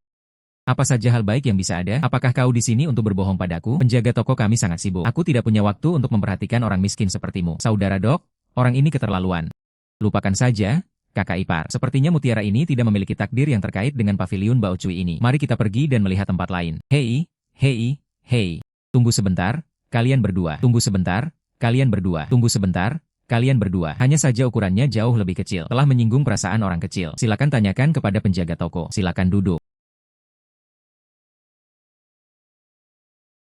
Apa saja hal baik yang bisa ada? Apakah kau di sini untuk berbohong padaku? Penjaga toko kami sangat sibuk. Aku tidak punya waktu untuk memperhatikan orang miskin sepertimu. Saudara Dok, orang ini keterlaluan. Lupakan saja. Kakak ipar, sepertinya mutiara ini tidak memiliki takdir yang terkait dengan paviliun Bao Cui ini. Mari kita pergi dan melihat tempat lain. Hei. Tunggu sebentar, kalian berdua. Tunggu sebentar, kalian berdua. Tunggu sebentar, kalian berdua. Hanya saja ukurannya jauh lebih kecil. Telah menyinggung perasaan orang kecil. Silakan tanyakan kepada penjaga toko. Silakan duduk.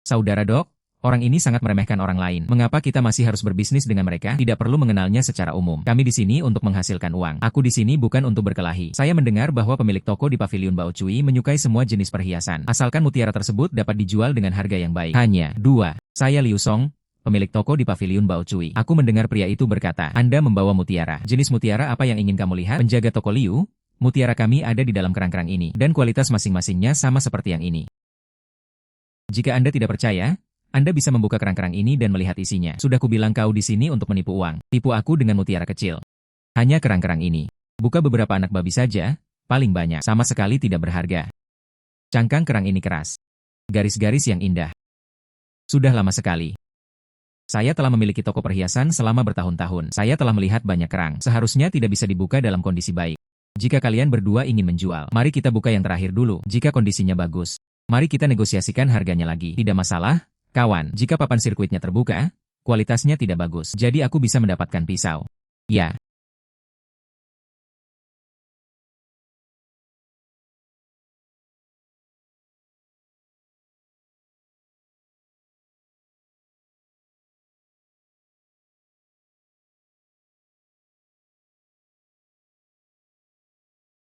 Saudara Dok, orang ini sangat meremehkan orang lain. Mengapa kita masih harus berbisnis dengan mereka? Tidak perlu mengenalnya secara umum. Kami di sini untuk menghasilkan uang. Aku di sini bukan untuk berkelahi. Saya mendengar bahwa pemilik toko di paviliun Bao Cui menyukai semua jenis perhiasan. Asalkan mutiara tersebut dapat dijual dengan harga yang baik. Hanya 2. Saya Liu Song, pemilik toko di paviliun Bao Cui. Aku mendengar pria itu berkata, Anda membawa mutiara. Jenis mutiara apa yang ingin kamu lihat? Penjaga toko Liu, mutiara kami ada di dalam kerang-kerang ini. Dan kualitas masing-masingnya sama seperti yang ini. Jika Anda tidak percaya, Anda bisa membuka kerang-kerang ini dan melihat isinya. Sudah kubilang kau di sini untuk menipu uang. Tipu aku dengan mutiara kecil. Hanya kerang-kerang ini. Buka beberapa anak babi saja, paling banyak. Sama sekali tidak berharga. Cangkang kerang ini keras. Garis-garis yang indah. Sudah lama sekali. Saya telah memiliki toko perhiasan selama bertahun-tahun. Saya telah melihat banyak kerang. Seharusnya tidak bisa dibuka dalam kondisi baik. Jika kalian berdua ingin menjual, mari kita buka yang terakhir dulu. Jika kondisinya bagus, mari kita negosiasikan harganya lagi. Tidak masalah, kawan. Jika papan sirkuitnya terbuka, kualitasnya tidak bagus. Jadi aku bisa mendapatkan pisau. Ya.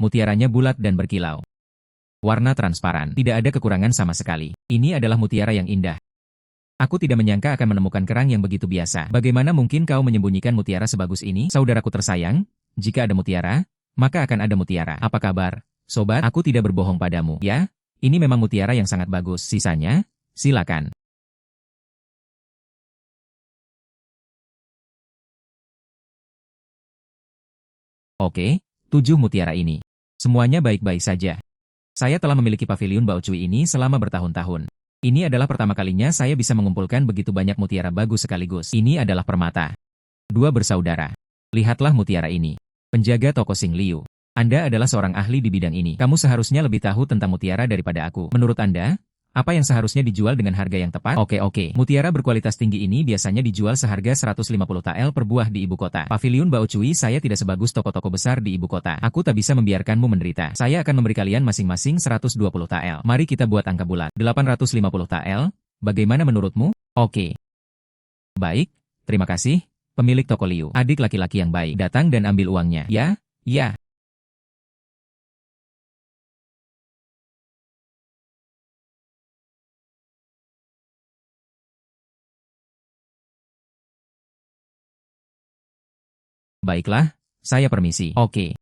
Mutiaranya bulat dan berkilau. Warna transparan. Tidak ada kekurangan sama sekali. Ini adalah mutiara yang indah. Aku tidak menyangka akan menemukan kerang yang begitu biasa. Bagaimana mungkin kau menyembunyikan mutiara sebagus ini? Saudaraku tersayang, jika ada mutiara, maka akan ada mutiara. Apa kabar, sobat? Aku tidak berbohong padamu. Ya, ini memang mutiara yang sangat bagus. Sisanya, silakan. Oke, 7 mutiara ini. Semuanya baik-baik saja. Saya telah memiliki paviliun Bao Cui ini selama bertahun-tahun. Ini adalah pertama kalinya saya bisa mengumpulkan begitu banyak mutiara bagus sekaligus. Ini adalah permata. 2 bersaudara. Lihatlah mutiara ini. Penjaga toko Xing Liu. Anda adalah seorang ahli di bidang ini. Kamu seharusnya lebih tahu tentang mutiara daripada aku. Menurut Anda, apa yang seharusnya dijual dengan harga yang tepat? Oke. Mutiara berkualitas tinggi ini biasanya dijual seharga 150 TL per buah di ibu kota. Paviliun Bao Cui saya tidak sebagus toko-toko besar di ibu kota. Aku tak bisa membiarkanmu menderita. Saya akan memberi kalian masing-masing 120 TL. Mari kita buat angka bulat. 850 TL. Bagaimana menurutmu? Oke. Baik, terima kasih, pemilik toko Liu. Adik laki-laki yang baik. Datang dan ambil uangnya. Ya. Baiklah, saya permisi. Oke.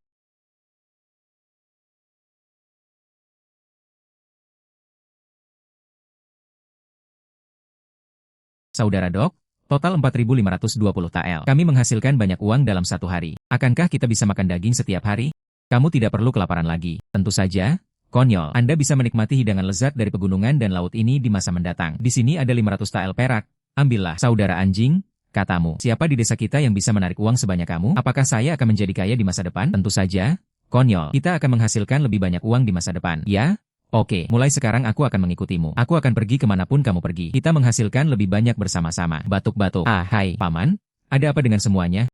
Saudara Dok, total 4.520 TL. Kami menghasilkan banyak uang dalam satu hari. Akankah kita bisa makan daging setiap hari? Kamu tidak perlu kelaparan lagi. Tentu saja, konyol. Anda bisa menikmati hidangan lezat dari pegunungan dan laut ini di masa mendatang. Di sini ada 500 TL perak. Ambillah, saudara anjing. Katamu, siapa di desa kita yang bisa menarik uang sebanyak kamu? Apakah saya akan menjadi kaya di masa depan? Tentu saja, konyol. Kita akan menghasilkan lebih banyak uang di masa depan. Ya? Oke, mulai sekarang aku akan mengikutimu. Aku akan pergi kemanapun kamu pergi. Kita menghasilkan lebih banyak bersama-sama. Batuk-batuk. Hai, paman. Ada apa dengan semuanya?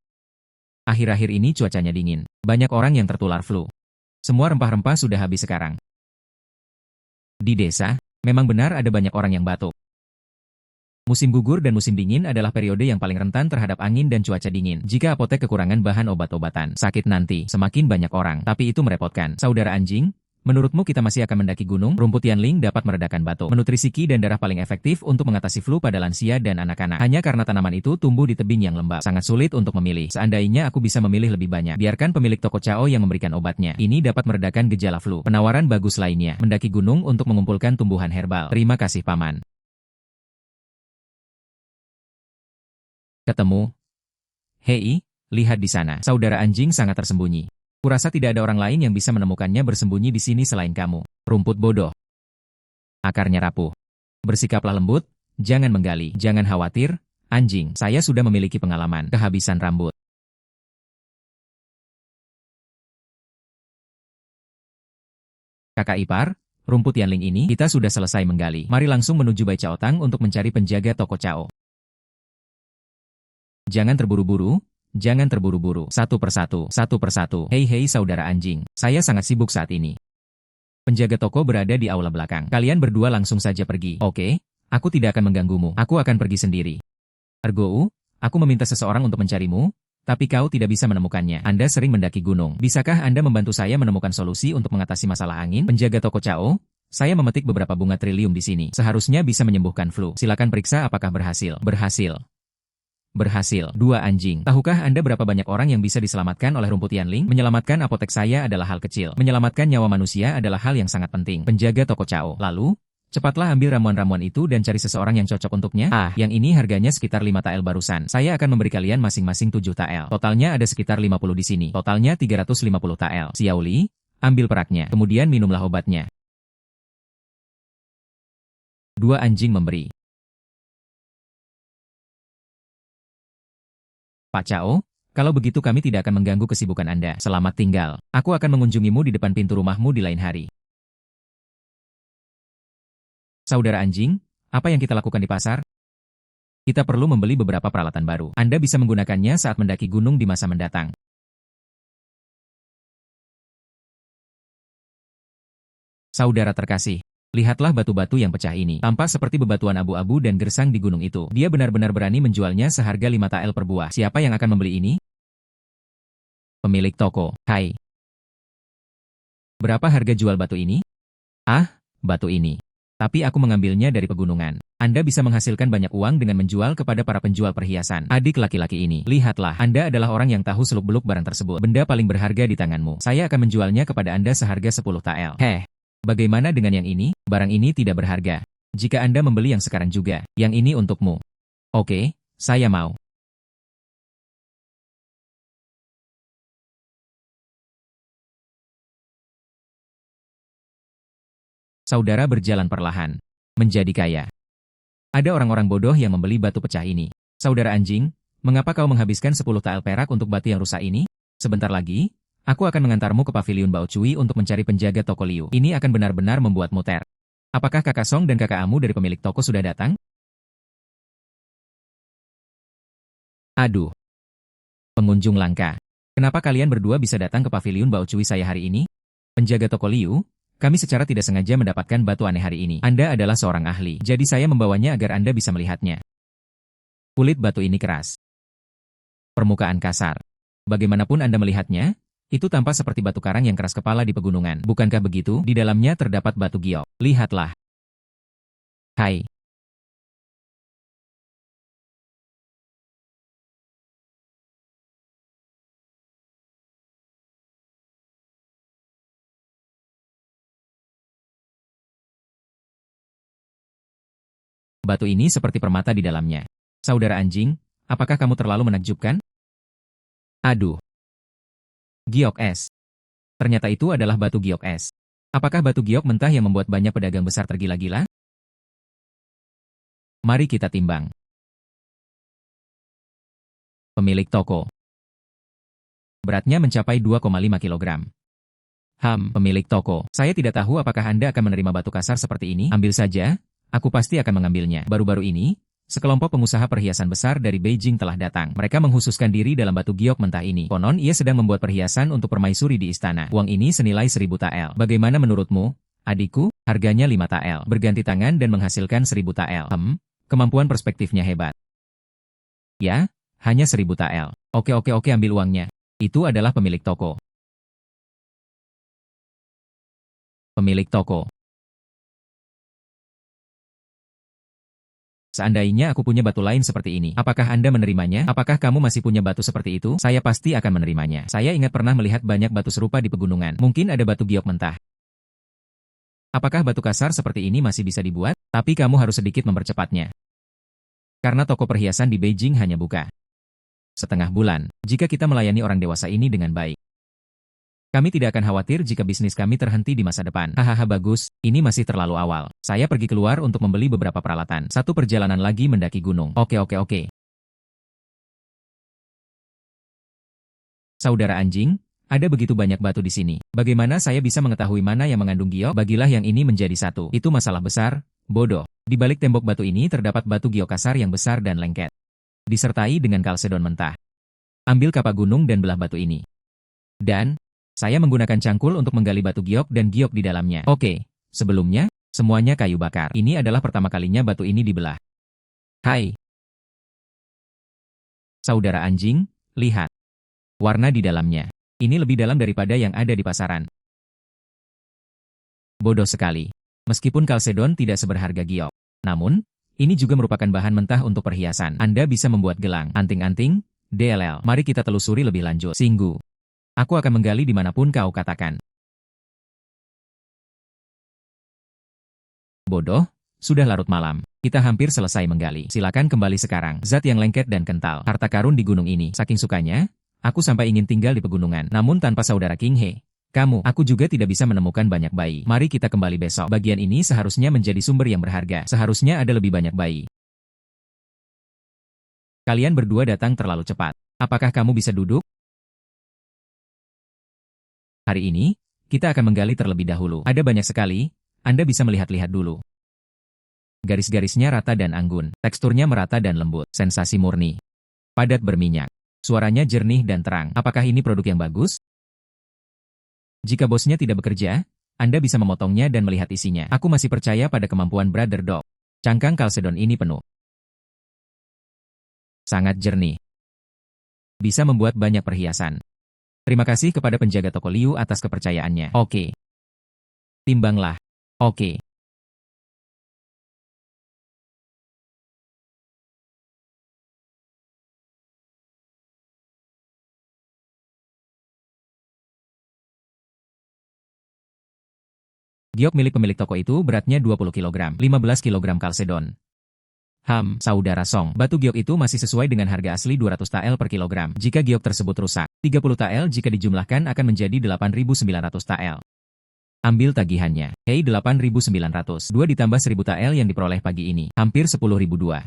Akhir-akhir ini cuacanya dingin. Banyak orang yang tertular flu. Semua rempah-rempah sudah habis sekarang. Di desa, memang benar ada banyak orang yang batuk. Musim gugur dan musim dingin adalah periode yang paling rentan terhadap angin dan cuaca dingin. Jika apotek kekurangan bahan obat-obatan, sakit nanti, semakin banyak orang. Tapi itu merepotkan. Saudara anjing, Menurutmu kita masih akan mendaki gunung? Rumput Yanling dapat meredakan batuk, menutrisi ki dan darah paling efektif untuk mengatasi flu pada lansia dan anak-anak. Hanya karena tanaman itu tumbuh di tebing yang lembab. Sangat sulit untuk memilih. Seandainya aku bisa memilih lebih banyak, biarkan pemilik toko Cao yang memberikan obatnya. Ini dapat meredakan gejala flu. Penawaran bagus lainnya, mendaki gunung untuk mengumpulkan tumbuhan herbal. Terima kasih paman. Ketemu. Hei, lihat di sana. Saudara anjing sangat tersembunyi. Kurasa tidak ada orang lain yang bisa menemukannya bersembunyi di sini selain kamu. Rumput bodoh. Akarnya rapuh. Bersikaplah lembut, jangan menggali, jangan khawatir, anjing. Saya sudah memiliki pengalaman, kehabisan rambut. Kakak ipar, rumput Yanling ini, kita sudah selesai menggali. Mari langsung menuju Bai Cao Tang untuk mencari penjaga toko Cao. Jangan terburu-buru. Jangan terburu-buru. Satu persatu, satu persatu. Hei saudara anjing, saya sangat sibuk saat ini. Penjaga toko berada di aula belakang. Kalian berdua langsung saja pergi. Oke, aku tidak akan mengganggumu. Aku akan pergi sendiri. Ergo, aku meminta seseorang untuk mencarimu, tapi kau tidak bisa menemukannya. Anda sering mendaki gunung. Bisakah Anda membantu saya menemukan solusi untuk mengatasi masalah angin? Penjaga toko Cao, saya memetik beberapa bunga trilium di sini. Seharusnya bisa menyembuhkan flu. Silakan periksa apakah berhasil. Berhasil. Berhasil. Dua anjing. Tahukah Anda berapa banyak orang yang bisa diselamatkan oleh rumput Yanling? Menyelamatkan apotek saya adalah hal kecil. Menyelamatkan nyawa manusia adalah hal yang sangat penting. Penjaga toko Cao. Lalu, cepatlah ambil ramuan-ramuan itu dan cari seseorang yang cocok untuknya. Yang ini harganya sekitar 5 tael barusan. Saya akan memberi kalian masing-masing 7 tael. Totalnya ada sekitar 50 di sini. Totalnya 350 tael. Xiaoli, ambil peraknya. Kemudian minumlah obatnya. Dua anjing memberi. Pak Cao, kalau begitu kami tidak akan mengganggu kesibukan Anda. Selamat tinggal. Aku akan mengunjungimu di depan pintu rumahmu di lain hari. Saudara anjing, apa yang kita lakukan di pasar? Kita perlu membeli beberapa peralatan baru. Anda bisa menggunakannya saat mendaki gunung di masa mendatang. Saudara terkasih, lihatlah batu-batu yang pecah ini. Tampak seperti bebatuan abu-abu dan gersang di gunung itu. Dia benar-benar berani menjualnya seharga 5 tael per buah. Siapa yang akan membeli ini? Pemilik toko. Hai. Berapa harga jual batu ini? Batu ini. Tapi aku mengambilnya dari pegunungan. Anda bisa menghasilkan banyak uang dengan menjual kepada para penjual perhiasan. Adik laki-laki ini, lihatlah. Anda adalah orang yang tahu seluk-beluk barang tersebut. Benda paling berharga di tanganmu. Saya akan menjualnya kepada Anda seharga 10 tael. Bagaimana dengan yang ini? Barang ini tidak berharga. Jika Anda membeli yang sekarang juga, yang ini untukmu. Oke, saya mau. Saudara berjalan perlahan. Menjadi kaya. Ada orang-orang bodoh yang membeli batu pecah ini. Saudara anjing, mengapa kau menghabiskan 10 tael perak untuk batu yang rusak ini? Sebentar lagi, aku akan mengantarmu ke pavilion Bao Cui untuk mencari penjaga toko Liu. Ini akan benar-benar membuatmu ter. Apakah kakak Song dan kakak Amu dari pemilik toko sudah datang? Aduh. Pengunjung langka. Kenapa kalian berdua bisa datang ke pavilion Bao Cui saya hari ini? Penjaga toko Liu, kami secara tidak sengaja mendapatkan batu aneh hari ini. Anda adalah seorang ahli, jadi saya membawanya agar Anda bisa melihatnya. Kulit batu ini keras. Permukaan kasar. Bagaimanapun Anda melihatnya, itu tampak seperti batu karang yang keras kepala di pegunungan. Bukankah begitu? Di dalamnya terdapat batu giok. Lihatlah. Hai. Batu ini seperti permata di dalamnya. Saudara anjing, apakah kamu terlalu menakjubkan? Aduh. Giok es. Ternyata itu adalah batu giok es. Apakah batu giok mentah yang membuat banyak pedagang besar tergila-gila? Mari kita timbang. Pemilik toko. Beratnya mencapai 2,5 kilogram. Pemilik toko. Saya tidak tahu apakah Anda akan menerima batu kasar seperti ini. Ambil saja, aku pasti akan mengambilnya. Baru-baru ini, sekelompok pengusaha perhiasan besar dari Beijing telah datang. Mereka menghususkan diri dalam batu giok mentah ini. Konon ia sedang membuat perhiasan untuk permaisuri di istana. Uang ini senilai 1000 tael. Bagaimana menurutmu, adikku? Harganya 5 tael. Berganti tangan dan menghasilkan 1000 tael. Kemampuan perspektifnya hebat. Ya, hanya 1000 tael. Oke, ambil uangnya. Itu adalah pemilik toko. Pemilik toko. Seandainya aku punya batu lain seperti ini, apakah Anda menerimanya? Apakah kamu masih punya batu seperti itu? Saya pasti akan menerimanya. Saya ingat pernah melihat banyak batu serupa di pegunungan. Mungkin ada batu giok mentah. Apakah batu kasar seperti ini masih bisa dibuat? Tapi kamu harus sedikit mempercepatnya. Karena toko perhiasan di Beijing hanya buka setengah bulan. Jika kita melayani orang dewasa ini dengan baik, kami tidak akan khawatir jika bisnis kami terhenti di masa depan. Hahaha bagus, ini masih terlalu awal. Saya pergi keluar untuk membeli beberapa peralatan. Satu perjalanan lagi mendaki gunung. Oke. Saudara anjing, ada begitu banyak batu di sini. Bagaimana saya bisa mengetahui mana yang mengandung giok? Bagilah yang ini menjadi satu. Itu masalah besar, bodoh. Di balik tembok batu ini terdapat batu giok kasar yang besar dan lengket, disertai dengan kalsedon mentah. Ambil kapak gunung dan belah batu ini. Dan saya menggunakan cangkul untuk menggali batu giok dan giok di dalamnya. Oke, sebelumnya, semuanya kayu bakar. Ini adalah pertama kalinya batu ini dibelah. Hai. Saudara anjing, lihat. Warna di dalamnya. Ini lebih dalam daripada yang ada di pasaran. Bodoh sekali. Meskipun kalsedon tidak seberharga giok. Namun, ini juga merupakan bahan mentah untuk perhiasan. Anda bisa membuat gelang, anting-anting, DLL. Mari kita telusuri lebih lanjut. Singgu. Aku akan menggali dimanapun kau katakan. Bodoh, sudah larut malam. Kita hampir selesai menggali. Silakan kembali sekarang. Zat yang lengket dan kental. Harta karun di gunung ini. Saking sukanya, aku sampai ingin tinggal di pegunungan. Namun tanpa saudara King He, aku juga tidak bisa menemukan banyak bayi. Mari kita kembali besok. Bagian ini seharusnya menjadi sumber yang berharga. Seharusnya ada lebih banyak bayi. Kalian berdua datang terlalu cepat. Apakah kamu bisa duduk? Hari ini, kita akan menggali terlebih dahulu. Ada banyak sekali, Anda bisa melihat-lihat dulu. Garis-garisnya rata dan anggun, teksturnya merata dan lembut, sensasi murni. Padat berminyak, suaranya jernih dan terang. Apakah ini produk yang bagus? Jika bosnya tidak bekerja, Anda bisa memotongnya dan melihat isinya. Aku masih percaya pada kemampuan Brother Dog. Cangkang kalsedon ini penuh. Sangat jernih. Bisa membuat banyak perhiasan. Terima kasih kepada penjaga toko Liu atas kepercayaannya. Oke. Timbanglah. Oke. Giok milik pemilik toko itu beratnya 20 kg, 15 kg kalsedon. Saudara Song, batu giok itu masih sesuai dengan harga asli 200 TL per kilogram. Jika giok tersebut rusak, 30 TL jika dijumlahkan akan menjadi 8.900 TL. Ambil tagihannya. Hei 8.900. 2 ditambah 1.000 TL yang diperoleh pagi ini. Hampir 10.002.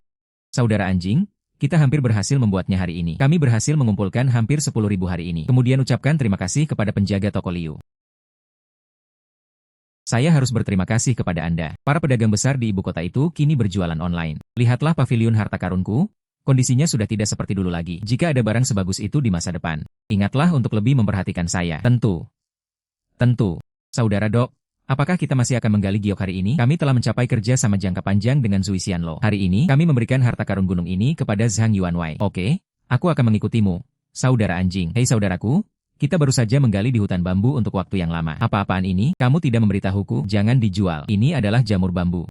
Saudara anjing, kita hampir berhasil membuatnya hari ini. Kami berhasil mengumpulkan hampir 10.000 hari ini. Kemudian ucapkan terima kasih kepada penjaga toko Liu. Saya harus berterima kasih kepada Anda. Para pedagang besar di ibu kota itu kini berjualan online. Lihatlah pavilion harta karunku. Kondisinya sudah tidak seperti dulu lagi. Jika ada barang sebagus itu di masa depan, ingatlah untuk lebih memperhatikan saya. Tentu. Saudara Dok, apakah kita masih akan menggali giok hari ini? Kami telah mencapai kerja sama jangka panjang dengan Zui Xianlo. Hari ini, kami memberikan harta karun gunung ini kepada Zhang Yuanwei. Oke, aku akan mengikutimu. Saudara anjing. Hei saudaraku. Kita baru saja menggali di hutan bambu untuk waktu yang lama. Apa-apaan ini? Kamu tidak memberitahuku? Jangan dijual. Ini adalah jamur bambu.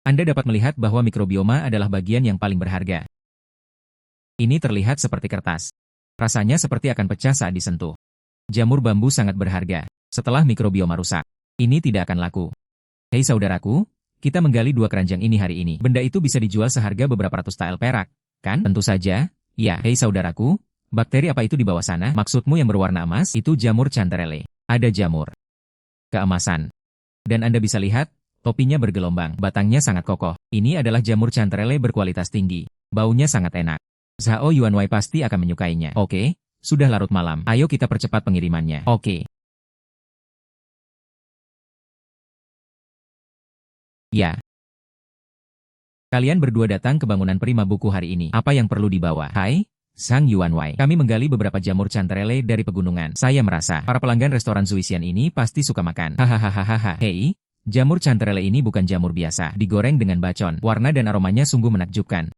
Anda dapat melihat bahwa mikrobioma adalah bagian yang paling berharga. Ini terlihat seperti kertas. Rasanya seperti akan pecah saat disentuh. Jamur bambu sangat berharga. Setelah mikrobioma rusak, ini tidak akan laku. Hei saudaraku, kita menggali 2 keranjang ini hari ini. Benda itu bisa dijual seharga beberapa ratus TL perak, kan? Tentu saja. Ya, hei saudaraku. Bakteri apa itu di bawah sana? Maksudmu yang berwarna emas? Itu jamur chanterelle. Ada jamur keemasan. Dan Anda bisa lihat, topinya bergelombang, batangnya sangat kokoh. Ini adalah jamur chanterelle berkualitas tinggi. Baunya sangat enak. Zhao Yuanwei pasti akan menyukainya. Oke, sudah larut malam. Ayo kita percepat pengirimannya. Oke. Ya. Kalian berdua datang ke bangunan Prima Buku hari ini. Apa yang perlu dibawa? Hai. Zhang Yuanwei. Kami menggali beberapa jamur chanterelle dari pegunungan. Saya merasa, para pelanggan restoran Zuisian ini pasti suka makan. Hahaha. Hei, jamur chanterelle ini bukan jamur biasa. Digoreng dengan bacon. Warna dan aromanya sungguh menakjubkan.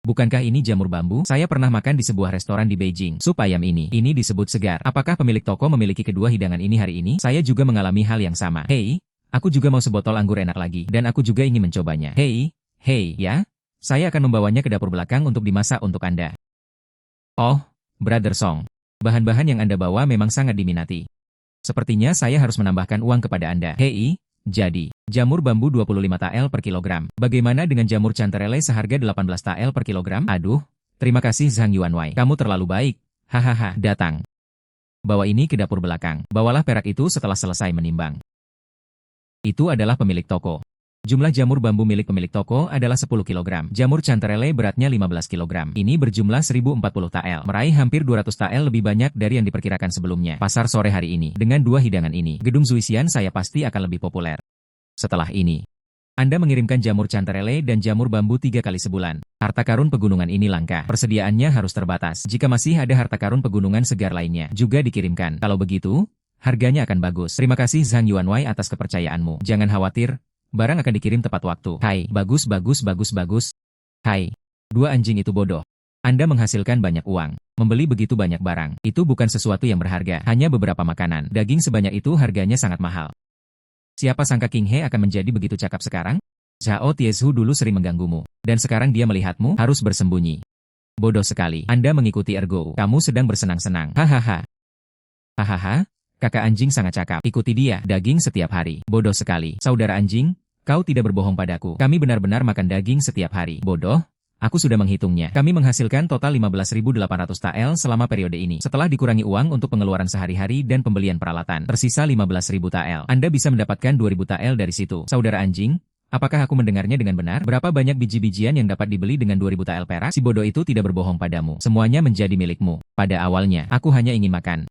Bukankah ini jamur bambu? Saya pernah makan di sebuah restoran di Beijing. Sup ayam ini disebut segar. Apakah pemilik toko memiliki kedua hidangan ini hari ini? Saya juga mengalami hal yang sama. Hei, aku juga mau sebotol anggur enak lagi, dan aku juga ingin mencobanya. Hei, ya? Saya akan membawanya ke dapur belakang untuk dimasak untuk Anda. Oh, Brother Song. Bahan-bahan yang Anda bawa memang sangat diminati. Sepertinya saya harus menambahkan uang kepada Anda. Hei, jadi, jamur bambu 25 tael per kilogram. Bagaimana dengan jamur canterelle seharga 18 tael per kilogram? Aduh, terima kasih Zhang Yuanwei. Kamu terlalu baik. Hahaha, datang. Bawa ini ke dapur belakang. Bawalah perak itu setelah selesai menimbang. Itu adalah pemilik toko. Jumlah jamur bambu milik pemilik toko adalah 10 kg. Jamur canterelle beratnya 15 kg. Ini berjumlah 1040 tael. Meraih hampir 200 tael lebih banyak dari yang diperkirakan sebelumnya. Pasar sore hari ini. Dengan dua hidangan ini, gedung Zuisian saya pasti akan lebih populer. Setelah ini, Anda mengirimkan jamur canterelle dan jamur bambu 3 kali sebulan. Harta karun pegunungan ini langka. Persediaannya harus terbatas. Jika masih ada harta karun pegunungan segar lainnya, juga dikirimkan. Kalau begitu, harganya akan bagus. Terima kasih Zhang Yuanwei atas kepercayaanmu. Jangan khawatir. Barang akan dikirim tepat waktu. Hai, bagus. Hai, dua anjing itu bodoh. Anda menghasilkan banyak uang. Membeli begitu banyak barang. Itu bukan sesuatu yang berharga. Hanya beberapa makanan. Daging sebanyak itu harganya sangat mahal. Siapa sangka King He akan menjadi begitu cakap sekarang? Zhao Tiezhu dulu sering mengganggumu. Dan sekarang dia melihatmu, harus bersembunyi. Bodoh sekali. Anda mengikuti ergo. Kamu sedang bersenang-senang. Hahaha. Hahaha. Kakak anjing sangat cakap. Ikuti dia. Daging setiap hari. Bodoh sekali. Saudara anjing, kau tidak berbohong padaku. Kami benar-benar makan daging setiap hari. Bodoh? Aku sudah menghitungnya. Kami menghasilkan total 15.800 tael selama periode ini. Setelah dikurangi uang untuk pengeluaran sehari-hari dan pembelian peralatan, tersisa 15.000 tael. Anda bisa mendapatkan 2.000 tael dari situ. Saudara anjing, apakah aku mendengarnya dengan benar? Berapa banyak biji-bijian yang dapat dibeli dengan 2.000 tael perak? Si bodoh itu tidak berbohong padamu. Semuanya menjadi milikmu. Pada awalnya, aku hanya ingin makan.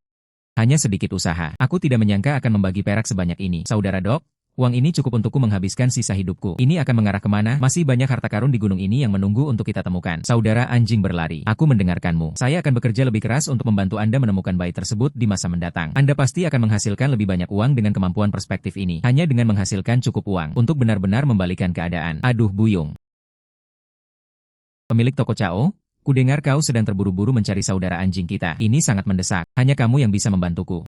Hanya sedikit usaha. Aku tidak menyangka akan membagi perak sebanyak ini. Saudara Dok, uang ini cukup untukku menghabiskan sisa hidupku. Ini akan mengarah kemana? Masih banyak harta karun di gunung ini yang menunggu untuk kita temukan. Saudara anjing berlari. Aku mendengarkanmu. Saya akan bekerja lebih keras untuk membantu Anda menemukan bayi tersebut di masa mendatang. Anda pasti akan menghasilkan lebih banyak uang dengan kemampuan perspektif ini. Hanya dengan menghasilkan cukup uang untuk benar-benar membalikan keadaan. Aduh buyung. Pemilik toko Cao, kudengar kau sedang terburu-buru mencari saudara anjing kita. Ini sangat mendesak. Hanya kamu yang bisa membantuku.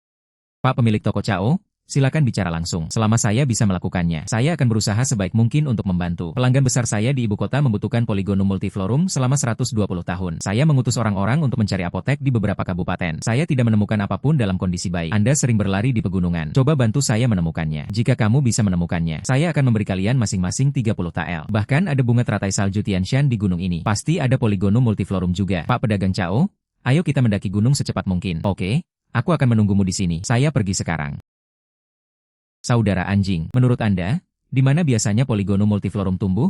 Pak pemilik toko Cao, silakan bicara langsung. Selama saya bisa melakukannya, saya akan berusaha sebaik mungkin untuk membantu. Pelanggan besar saya di ibu kota membutuhkan Polygonum multiflorum selama 120 tahun. Saya mengutus orang-orang untuk mencari apotek di beberapa kabupaten. Saya tidak menemukan apapun dalam kondisi baik. Anda sering berlari di pegunungan. Coba bantu saya menemukannya. Jika kamu bisa menemukannya, saya akan memberi kalian masing-masing 30 tael. Bahkan ada bunga teratai salju Tianshan di gunung ini. Pasti ada Polygonum multiflorum juga. Pak pedagang Cao, ayo kita mendaki gunung secepat mungkin. Oke, aku akan menunggumu di sini. Saya pergi sekarang. Saudara anjing, menurut Anda, di mana biasanya Polygonum multiflorum tumbuh?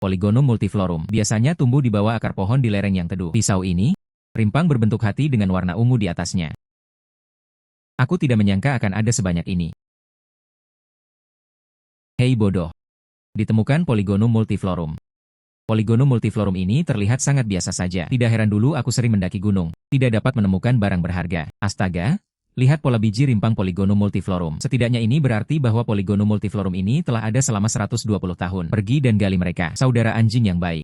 Polygonum multiflorum biasanya tumbuh di bawah akar pohon di lereng yang teduh. Pisau ini, rimpang berbentuk hati dengan warna ungu di atasnya. Aku tidak menyangka akan ada sebanyak ini. Hei bodoh. Ditemukan Polygonum multiflorum. Polygonum multiflorum ini terlihat sangat biasa saja. Tidak heran dulu aku sering mendaki gunung. Tidak dapat menemukan barang berharga. Astaga. Lihat pola biji rimpang Polygonum multiflorum. Setidaknya ini berarti bahwa Polygonum multiflorum ini telah ada selama 120 tahun. Pergi dan gali mereka, saudara anjing yang baik.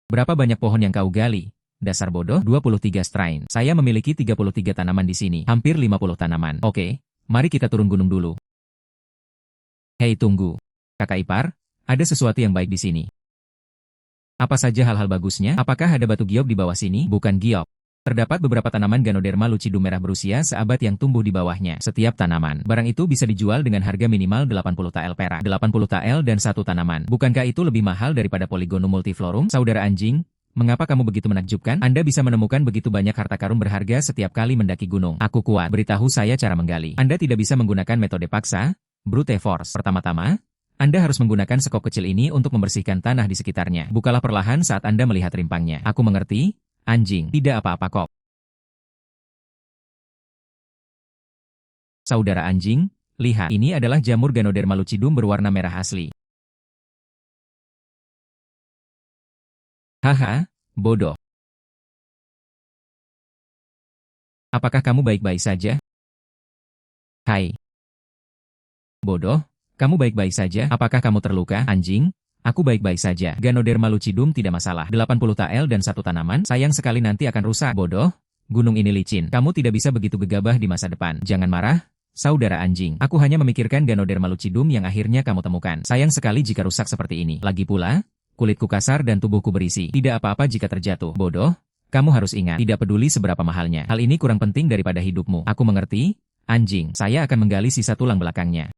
Berapa banyak pohon yang kau gali? Dasar bodoh, 23 strain. Saya memiliki 33 tanaman di sini. Hampir 50 tanaman. Oke, mari kita turun gunung dulu. Hei tunggu. Kakak ipar, ada sesuatu yang baik di sini. Apa saja hal-hal bagusnya? Apakah ada batu giok di bawah sini? Bukan giok. Terdapat beberapa tanaman Ganoderma lucidum merah berusia seabad yang tumbuh di bawahnya. Setiap tanaman, barang itu bisa dijual dengan harga minimal 80 tael perak. 80 tael dan satu tanaman. Bukankah itu lebih mahal daripada Polygonum multiflorum? Saudara anjing, mengapa kamu begitu menakjubkan? Anda bisa menemukan begitu banyak harta karun berharga setiap kali mendaki gunung. Aku kuat. Beritahu saya cara menggali. Anda tidak bisa menggunakan metode paksa, brute force. Pertama-tama, Anda harus menggunakan sekop kecil ini untuk membersihkan tanah di sekitarnya. Bukalah perlahan saat Anda melihat rimpangnya. Aku mengerti, anjing. Tidak apa-apa kok. Saudara anjing, lihat. Ini adalah jamur Ganoderma lucidum berwarna merah asli. Haha, bodoh. Apakah kamu baik-baik saja? Hai. Bodoh, Kamu baik-baik saja? Apakah kamu terluka, anjing? Aku baik-baik saja. Ganoderma lucidum tidak masalah. 80 tael dan satu tanaman, sayang sekali nanti akan rusak. Bodoh, gunung ini licin. Kamu tidak bisa begitu gegabah di masa depan. Jangan marah, saudara anjing. Aku hanya memikirkan Ganoderma lucidum yang akhirnya kamu temukan. Sayang sekali jika rusak seperti ini. Lagi pula, kulitku kasar dan tubuhku berisi. Tidak apa-apa jika terjatuh. Bodoh, kamu harus ingat, tidak peduli seberapa mahalnya. Hal ini kurang penting daripada hidupmu. Aku mengerti, anjing. Saya akan menggali sisa tulang belakangnya.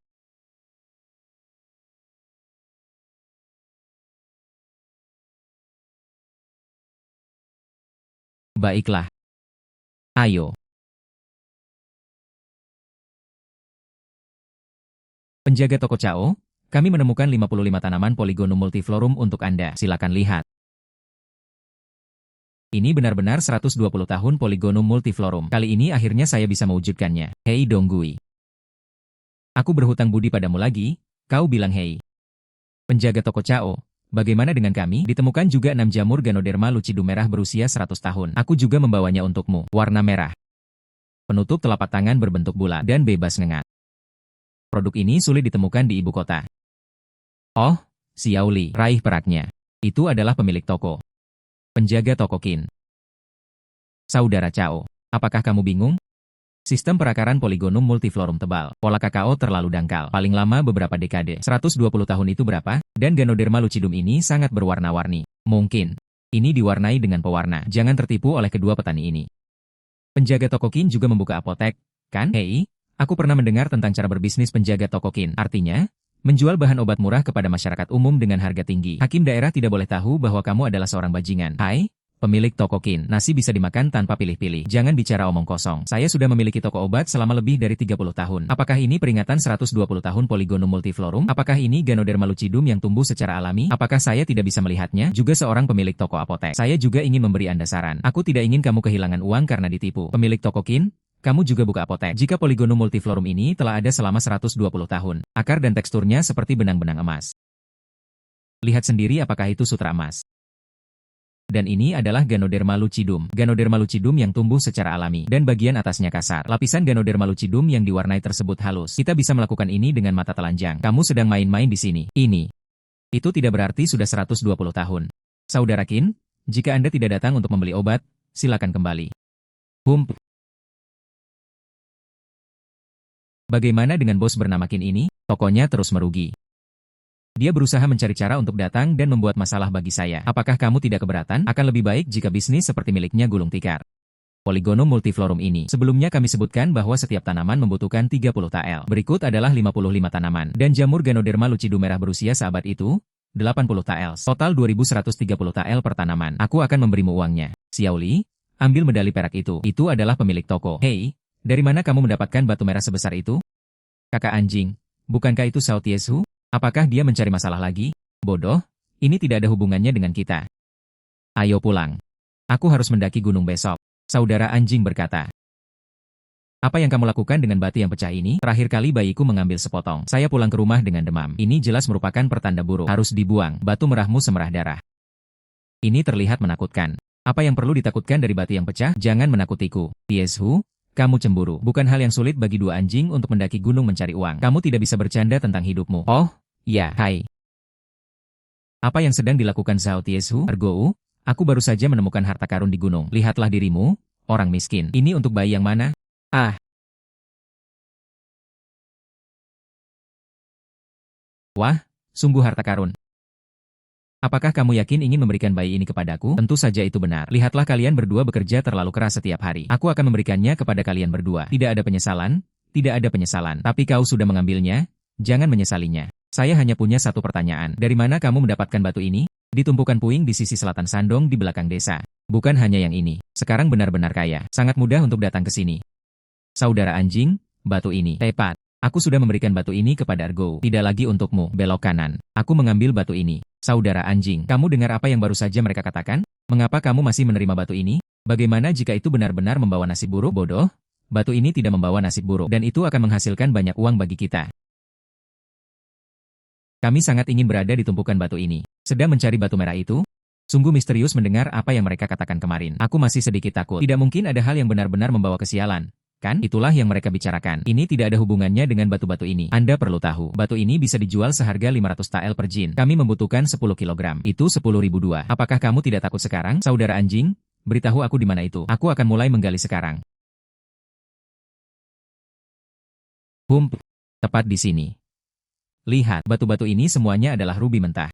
Baiklah. Ayo. Penjaga toko Cao, kami menemukan 55 tanaman Polygonum multiflorum untuk Anda. Silakan lihat. Ini benar-benar 120 tahun Polygonum multiflorum. Kali ini akhirnya saya bisa mewujudkannya. Hei Donggui. Aku berhutang budi padamu lagi, kau bilang hei. Penjaga toko Cao, bagaimana dengan kami? Ditemukan juga 6 jamur Ganoderma lucidum merah berusia 100 tahun. Aku juga membawanya untukmu. Warna merah. Penutup telapak tangan berbentuk bulat dan bebas ngengat. Produk ini sulit ditemukan di ibu kota. Oh, Xiaoli, raih peraknya. Itu adalah pemilik toko. Penjaga toko Qin. Saudara Cao, apakah kamu bingung? Sistem perakaran Polygonum multiflorum tebal. Pola kakao terlalu dangkal. Paling lama beberapa dekade. 120 tahun itu berapa? Dan Ganoderma lucidum ini sangat berwarna-warni. Mungkin. Ini diwarnai dengan pewarna. Jangan tertipu oleh kedua petani ini. Penjaga toko Qin juga membuka apotek, kan? Hei, aku pernah mendengar tentang cara berbisnis penjaga toko Qin. Artinya, menjual bahan obat murah kepada masyarakat umum dengan harga tinggi. Hakim daerah tidak boleh tahu bahwa kamu adalah seorang bajingan. Hai, pemilik toko Qin. Nasi bisa dimakan tanpa pilih-pilih. Jangan bicara omong kosong. Saya sudah memiliki toko obat selama lebih dari 30 tahun. Apakah ini peringatan 120 tahun Polygonum multiflorum? Apakah ini Ganoderma lucidum yang tumbuh secara alami? Apakah saya tidak bisa melihatnya? Juga seorang pemilik toko apotek. Saya juga ingin memberi Anda saran. Aku tidak ingin kamu kehilangan uang karena ditipu. Pemilik toko Qin, kamu juga buka apotek. Jika Polygonum multiflorum ini telah ada selama 120 tahun, akar dan teksturnya seperti benang-benang emas. Lihat sendiri apakah itu sutra emas. Dan ini adalah Ganoderma lucidum. Ganoderma lucidum yang tumbuh secara alami, dan bagian atasnya kasar. Lapisan Ganoderma lucidum yang diwarnai tersebut halus. Kita bisa melakukan ini dengan mata telanjang. Kamu sedang main-main di sini. Ini. Itu tidak berarti sudah 120 tahun. Saudara Qin, jika Anda tidak datang untuk membeli obat, silakan kembali. Bagaimana dengan bos bernama Qin ini? Tokonya terus merugi. Dia berusaha mencari cara untuk datang dan membuat masalah bagi saya. Apakah kamu tidak keberatan? Akan lebih baik jika bisnis seperti miliknya gulung tikar. Polygonum multiflorum ini. Sebelumnya kami sebutkan bahwa setiap tanaman membutuhkan 30 tael. Berikut adalah 55 tanaman. Dan jamur Ganoderma lucidum merah berusia seabad itu, 80 tael. Total 2130 tael per tanaman. Aku akan memberimu uangnya. Xiaoli, ambil medali perak itu. Itu adalah pemilik toko. Hei, dari mana kamu mendapatkan batu merah sebesar itu? Kakak anjing, bukankah itu Xiao Tiesu? Apakah dia mencari masalah lagi? Bodoh, ini tidak ada hubungannya dengan kita. Ayo pulang. Aku harus mendaki gunung besok. Saudara anjing berkata. Apa yang kamu lakukan dengan batu yang pecah ini? Terakhir kali bayiku mengambil sepotong. Saya pulang ke rumah dengan demam. Ini jelas merupakan pertanda buruk. Harus dibuang. Batu merahmu semerah darah. Ini terlihat menakutkan. Apa yang perlu ditakutkan dari batu yang pecah? Jangan menakutiku. Tiesu, kamu cemburu. Bukan hal yang sulit bagi dua anjing untuk mendaki gunung mencari uang. Kamu tidak bisa bercanda tentang hidupmu. Oh, ya, hai. Apa yang sedang dilakukan Xiao Tiesu? Ergo, aku baru saja menemukan harta karun di gunung. Lihatlah dirimu, orang miskin. Ini untuk bayi yang mana? Ah. Wah, sungguh harta karun. Apakah kamu yakin ingin memberikan bayi ini kepadaku? Tentu saja itu benar. Lihatlah kalian berdua bekerja terlalu keras setiap hari. Aku akan memberikannya kepada kalian berdua. Tidak ada penyesalan, tidak ada penyesalan. Tapi kau sudah mengambilnya, jangan menyesalinya. Saya hanya punya satu pertanyaan. Dari mana kamu mendapatkan batu ini? Di tumpukan puing di sisi selatan Sandong di belakang desa. Bukan hanya yang ini. Sekarang benar-benar kaya. Sangat mudah untuk datang ke sini. Saudara anjing, batu ini. Tepat. Aku sudah memberikan batu ini kepada Ergo. Tidak lagi untukmu. Belok kanan. Aku mengambil batu ini. Saudara anjing, kamu dengar apa yang baru saja mereka katakan? Mengapa kamu masih menerima batu ini? Bagaimana jika itu benar-benar membawa nasib buruk? Bodoh. Batu ini tidak membawa nasib buruk. Dan itu akan menghasilkan banyak uang bagi kita. Kami sangat ingin berada di tumpukan batu ini. Sedang mencari batu merah itu? Sungguh misterius mendengar apa yang mereka katakan kemarin. Aku masih sedikit takut. Tidak mungkin ada hal yang benar-benar membawa kesialan. Kan? Itulah yang mereka bicarakan. Ini tidak ada hubungannya dengan batu-batu ini. Anda perlu tahu, batu ini bisa dijual seharga 500 tael per jin. Kami membutuhkan 10 kilogram. Itu 10.002. Apakah kamu tidak takut sekarang, saudara anjing? Beritahu aku di mana itu. Aku akan mulai menggali sekarang. Tepat di sini. Lihat, batu-batu ini semuanya adalah rubi mentah.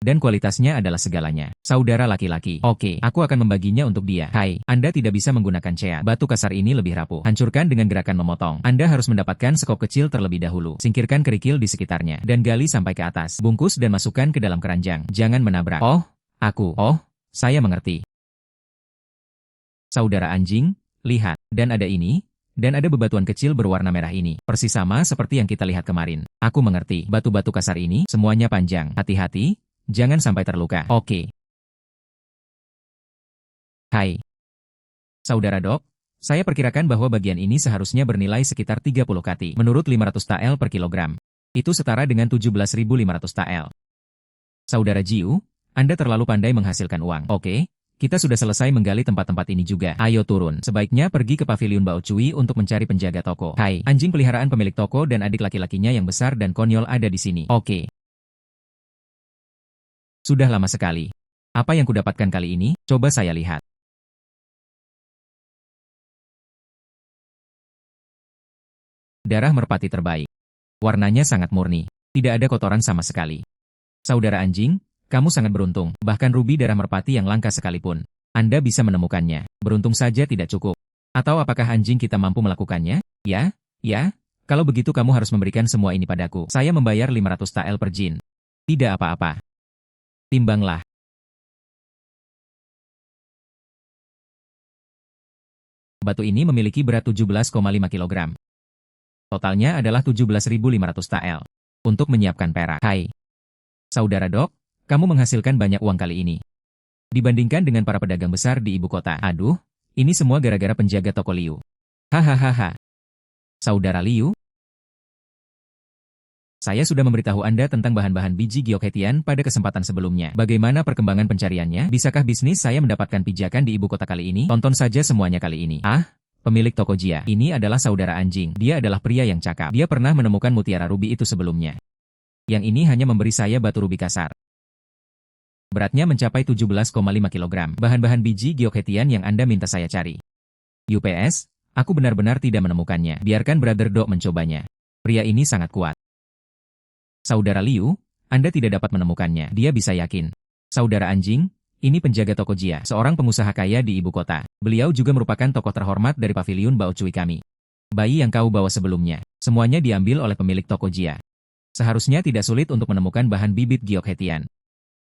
Dan kualitasnya adalah segalanya. Saudara laki-laki. Oke, aku akan membaginya untuk dia. Hai, Anda tidak bisa menggunakan ceat. Batu kasar ini lebih rapuh. Hancurkan dengan gerakan memotong. Anda harus mendapatkan sekop kecil terlebih dahulu. Singkirkan kerikil di sekitarnya. Dan gali sampai ke atas. Bungkus dan masukkan ke dalam keranjang. Jangan menabrak. Oh, saya mengerti. Saudara anjing, lihat. Dan ada ini. Dan ada bebatuan kecil berwarna merah ini. Persis sama seperti yang kita lihat kemarin. Aku mengerti. Batu-batu kasar ini, semuanya panjang. Hati-hati, jangan sampai terluka. Oke. Hai. Saudara Dok, saya perkirakan bahwa bagian ini seharusnya bernilai sekitar 30 kati. Menurut 500 tael per kilogram. Itu setara dengan 17.500 tael. Saudara Jiu, Anda terlalu pandai menghasilkan uang. Oke. Kita sudah selesai menggali tempat-tempat ini juga. Ayo turun. Sebaiknya pergi ke paviliun Bao Cui untuk mencari penjaga toko. Hai, anjing peliharaan pemilik toko dan adik laki-lakinya yang besar dan konyol ada di sini. Oke. Sudah lama sekali. Apa yang kudapatkan kali ini? Coba saya lihat. Darah merpati terbaik. Warnanya sangat murni. Tidak ada kotoran sama sekali. Saudara anjing, kamu sangat beruntung, bahkan rubi darah merpati yang langka sekalipun. Anda bisa menemukannya, beruntung saja tidak cukup. Atau apakah anjing kita mampu melakukannya? Ya, kalau begitu kamu harus memberikan semua ini padaku. Saya membayar 500 tael per jin. Tidak apa-apa. Timbanglah. Batu ini memiliki berat 17,5 kilogram. Totalnya adalah 17.500 tael. Untuk menyiapkan perak. Hai. Saudara Dok, kamu menghasilkan banyak uang kali ini. Dibandingkan dengan para pedagang besar di ibu kota. Aduh, ini semua gara-gara penjaga toko Liu. Hahaha. Saudara Liu, saya sudah memberitahu Anda tentang bahan-bahan biji giok hetian pada kesempatan sebelumnya. Bagaimana perkembangan pencariannya? Bisakah bisnis saya mendapatkan pijakan di ibu kota kali ini? Tonton saja semuanya kali ini. Pemilik toko Jia. Ini adalah saudara anjing. Dia adalah pria yang cakap. Dia pernah menemukan mutiara rubi itu sebelumnya. Yang ini hanya memberi saya batu rubi kasar. Beratnya mencapai 17,5 kilogram. Bahan-bahan biji giok hetian yang Anda minta saya cari. UPS, aku benar-benar tidak menemukannya. Biarkan Brother Dog mencobanya. Pria ini sangat kuat. Saudara Liu, Anda tidak dapat menemukannya. Dia bisa yakin. Saudara anjing, ini penjaga toko Jia, seorang pengusaha kaya di ibu kota. Beliau juga merupakan tokoh terhormat dari paviliun Bao Cui kami. Bayi yang kau bawa sebelumnya, semuanya diambil oleh pemilik toko Jia. Seharusnya tidak sulit untuk menemukan bahan bibit giok hetian.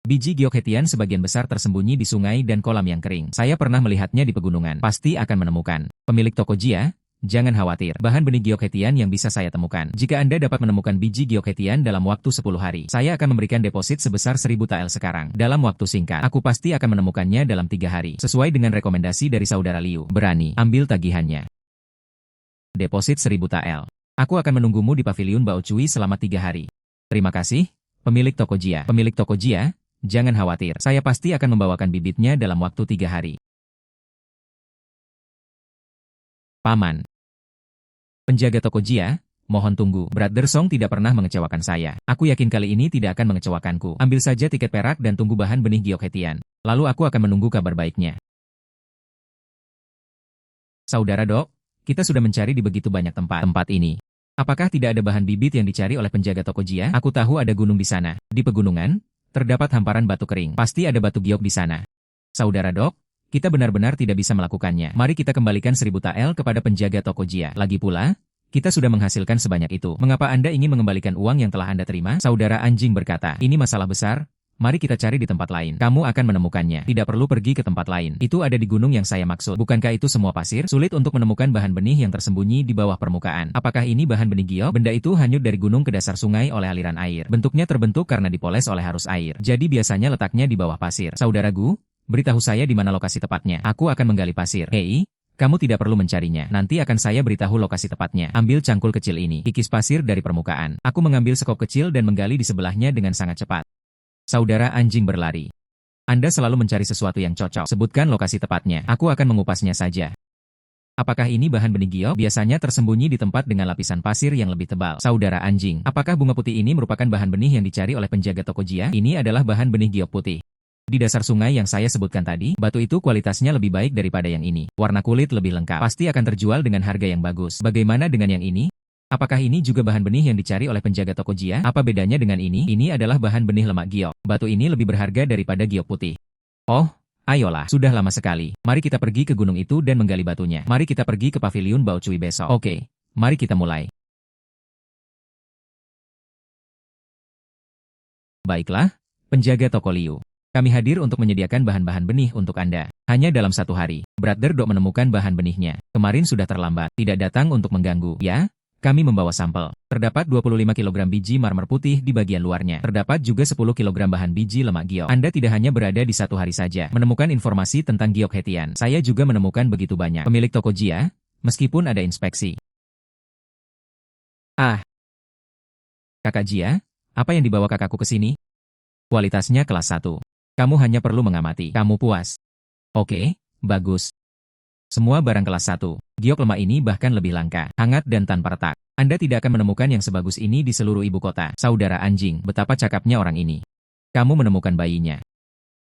Biji giok hetian sebagian besar tersembunyi di sungai dan kolam yang kering. Saya pernah melihatnya di pegunungan. Pasti akan menemukan. Pemilik toko Jia, jangan khawatir. Bahan benih giok hetian yang bisa saya temukan. Jika Anda dapat menemukan biji giok hetian dalam waktu 10 hari, saya akan memberikan deposit sebesar 1.000 tael sekarang. Dalam waktu singkat, aku pasti akan menemukannya dalam 3 hari. Sesuai dengan rekomendasi dari saudara Liu. Berani, ambil tagihannya. Deposit 1.000 tael. Aku akan menunggumu di paviliun Bao Cui selama 3 hari. Terima kasih, pemilik toko Jia. Pemilik toko Jia, jangan khawatir, saya pasti akan membawakan bibitnya dalam waktu 3 hari. Paman. Penjaga toko Jia, mohon tunggu. Brother Song tidak pernah mengecewakan saya. Aku yakin kali ini tidak akan mengecewakanku. Ambil saja tiket perak dan tunggu bahan benih giok hetian. Lalu aku akan menunggu kabar baiknya. Saudara Dok, kita sudah mencari di begitu banyak tempat ini. Apakah tidak ada bahan bibit yang dicari oleh penjaga toko Jia? Aku tahu ada gunung di sana. Di pegunungan, terdapat hamparan batu kering. Pasti ada batu giok di sana. Saudara Dok, kita benar-benar tidak bisa melakukannya. Mari kita kembalikan 1.000 tael kepada penjaga toko Jia. Lagi pula, kita sudah menghasilkan sebanyak itu. Mengapa Anda ingin mengembalikan uang yang telah Anda terima? Saudara anjing berkata, ini masalah besar. Mari kita cari di tempat lain. Kamu akan menemukannya. Tidak perlu pergi ke tempat lain. Itu ada di gunung yang saya maksud. Bukankah itu semua pasir? Sulit untuk menemukan bahan benih yang tersembunyi di bawah permukaan. Apakah ini bahan benih giok? Benda itu hanyut dari gunung ke dasar sungai oleh aliran air. Bentuknya terbentuk karena dipoles oleh arus air. Jadi biasanya letaknya di bawah pasir. Saudara Gu, beritahu saya di mana lokasi tepatnya. Aku akan menggali pasir. Hei, kamu tidak perlu mencarinya. Nanti akan saya beritahu lokasi tepatnya. Ambil cangkul kecil ini. Kikis pasir dari permukaan. Aku mengambil sekop kecil dan menggali di sebelahnya dengan sangat cepat. Saudara anjing berlari. Anda selalu mencari sesuatu yang cocok. Sebutkan lokasi tepatnya. Aku akan mengupasnya saja. Apakah ini bahan benih giok? Biasanya tersembunyi di tempat dengan lapisan pasir yang lebih tebal. Saudara anjing, apakah bunga putih ini merupakan bahan benih yang dicari oleh penjaga toko Jia? Ini adalah bahan benih giok putih. Di dasar sungai yang saya sebutkan tadi, batu itu kualitasnya lebih baik daripada yang ini. Warna kulit lebih lengkap. Pasti akan terjual dengan harga yang bagus. Bagaimana dengan yang ini? Apakah ini juga bahan benih yang dicari oleh penjaga toko Jia? Apa bedanya dengan ini? Ini adalah bahan benih lemak giok. Batu ini lebih berharga daripada giok putih. Oh, ayolah, sudah lama sekali. Mari kita pergi ke gunung itu dan menggali batunya. Mari kita pergi ke paviliun Bao Cui besok. Oke, mari kita mulai. Baiklah, penjaga toko Liu. Kami hadir untuk menyediakan bahan-bahan benih untuk Anda. Hanya dalam 1 hari, Brother Dok menemukan bahan benihnya. Kemarin sudah terlambat, tidak datang untuk mengganggu. Ya, kami membawa sampel. Terdapat 25 kg biji marmer putih di bagian luarnya. Terdapat juga 10 kg bahan biji lemak giok. Anda tidak hanya berada di 1 hari saja menemukan informasi tentang giok hetian. Saya juga menemukan begitu banyak. Pemilik toko Jia, meskipun ada inspeksi. Ah, kakak Jia, apa yang dibawa kakakku ke sini? Kualitasnya kelas 1. Kamu hanya perlu mengamati. Kamu puas? Oke, bagus. Semua barang kelas 1. Giok lemah ini bahkan lebih langka, hangat dan tanpa retak. Anda tidak akan menemukan yang sebagus ini di seluruh ibu kota. Saudara anjing, betapa cakapnya orang ini. Kamu menemukan bayinya.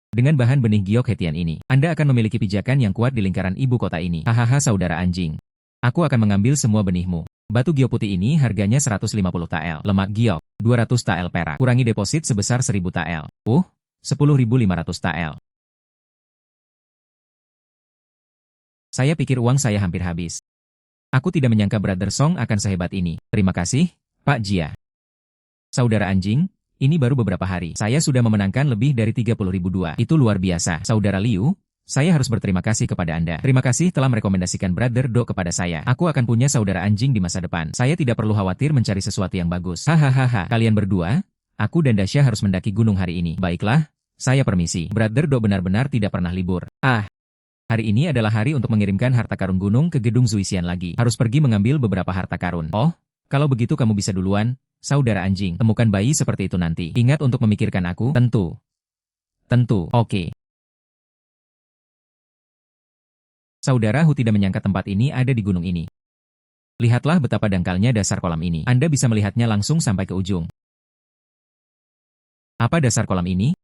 Dengan bahan benih giok hetian ini, Anda akan memiliki pijakan yang kuat di lingkaran ibu kota ini. Hahaha saudara anjing. Aku akan mengambil semua benihmu. Batu giok putih ini harganya 150 tael. Lemak giok, 200 tael perak. Kurangi deposit sebesar 1000 tael. 10.500 tael. Saya pikir uang saya hampir habis. Aku tidak menyangka Brother Song akan sehebat ini. Terima kasih, Pak Jia. Saudara anjing, ini baru beberapa hari. Saya sudah memenangkan lebih dari 30.000 dua. Itu luar biasa. Saudara Liu, saya harus berterima kasih kepada Anda. Terima kasih telah merekomendasikan Brother Do kepada saya. Aku akan punya saudara anjing di masa depan. Saya tidak perlu khawatir mencari sesuatu yang bagus. Hahaha, kalian berdua, aku dan Dasya harus mendaki gunung hari ini. Baiklah, saya permisi. Brother Do benar-benar tidak pernah libur. Hari ini adalah hari untuk mengirimkan harta karun gunung ke gedung Zuisian lagi. Harus pergi mengambil beberapa harta karun. Oh, kalau begitu kamu bisa duluan, saudara anjing. Temukan bayi seperti itu nanti. Ingat untuk memikirkan aku. Tentu. Oke. Saudara Hu tidak menyangka tempat ini ada di gunung ini. Lihatlah betapa dangkalnya dasar kolam ini. Anda bisa melihatnya langsung sampai ke ujung. Apa dasar kolam ini?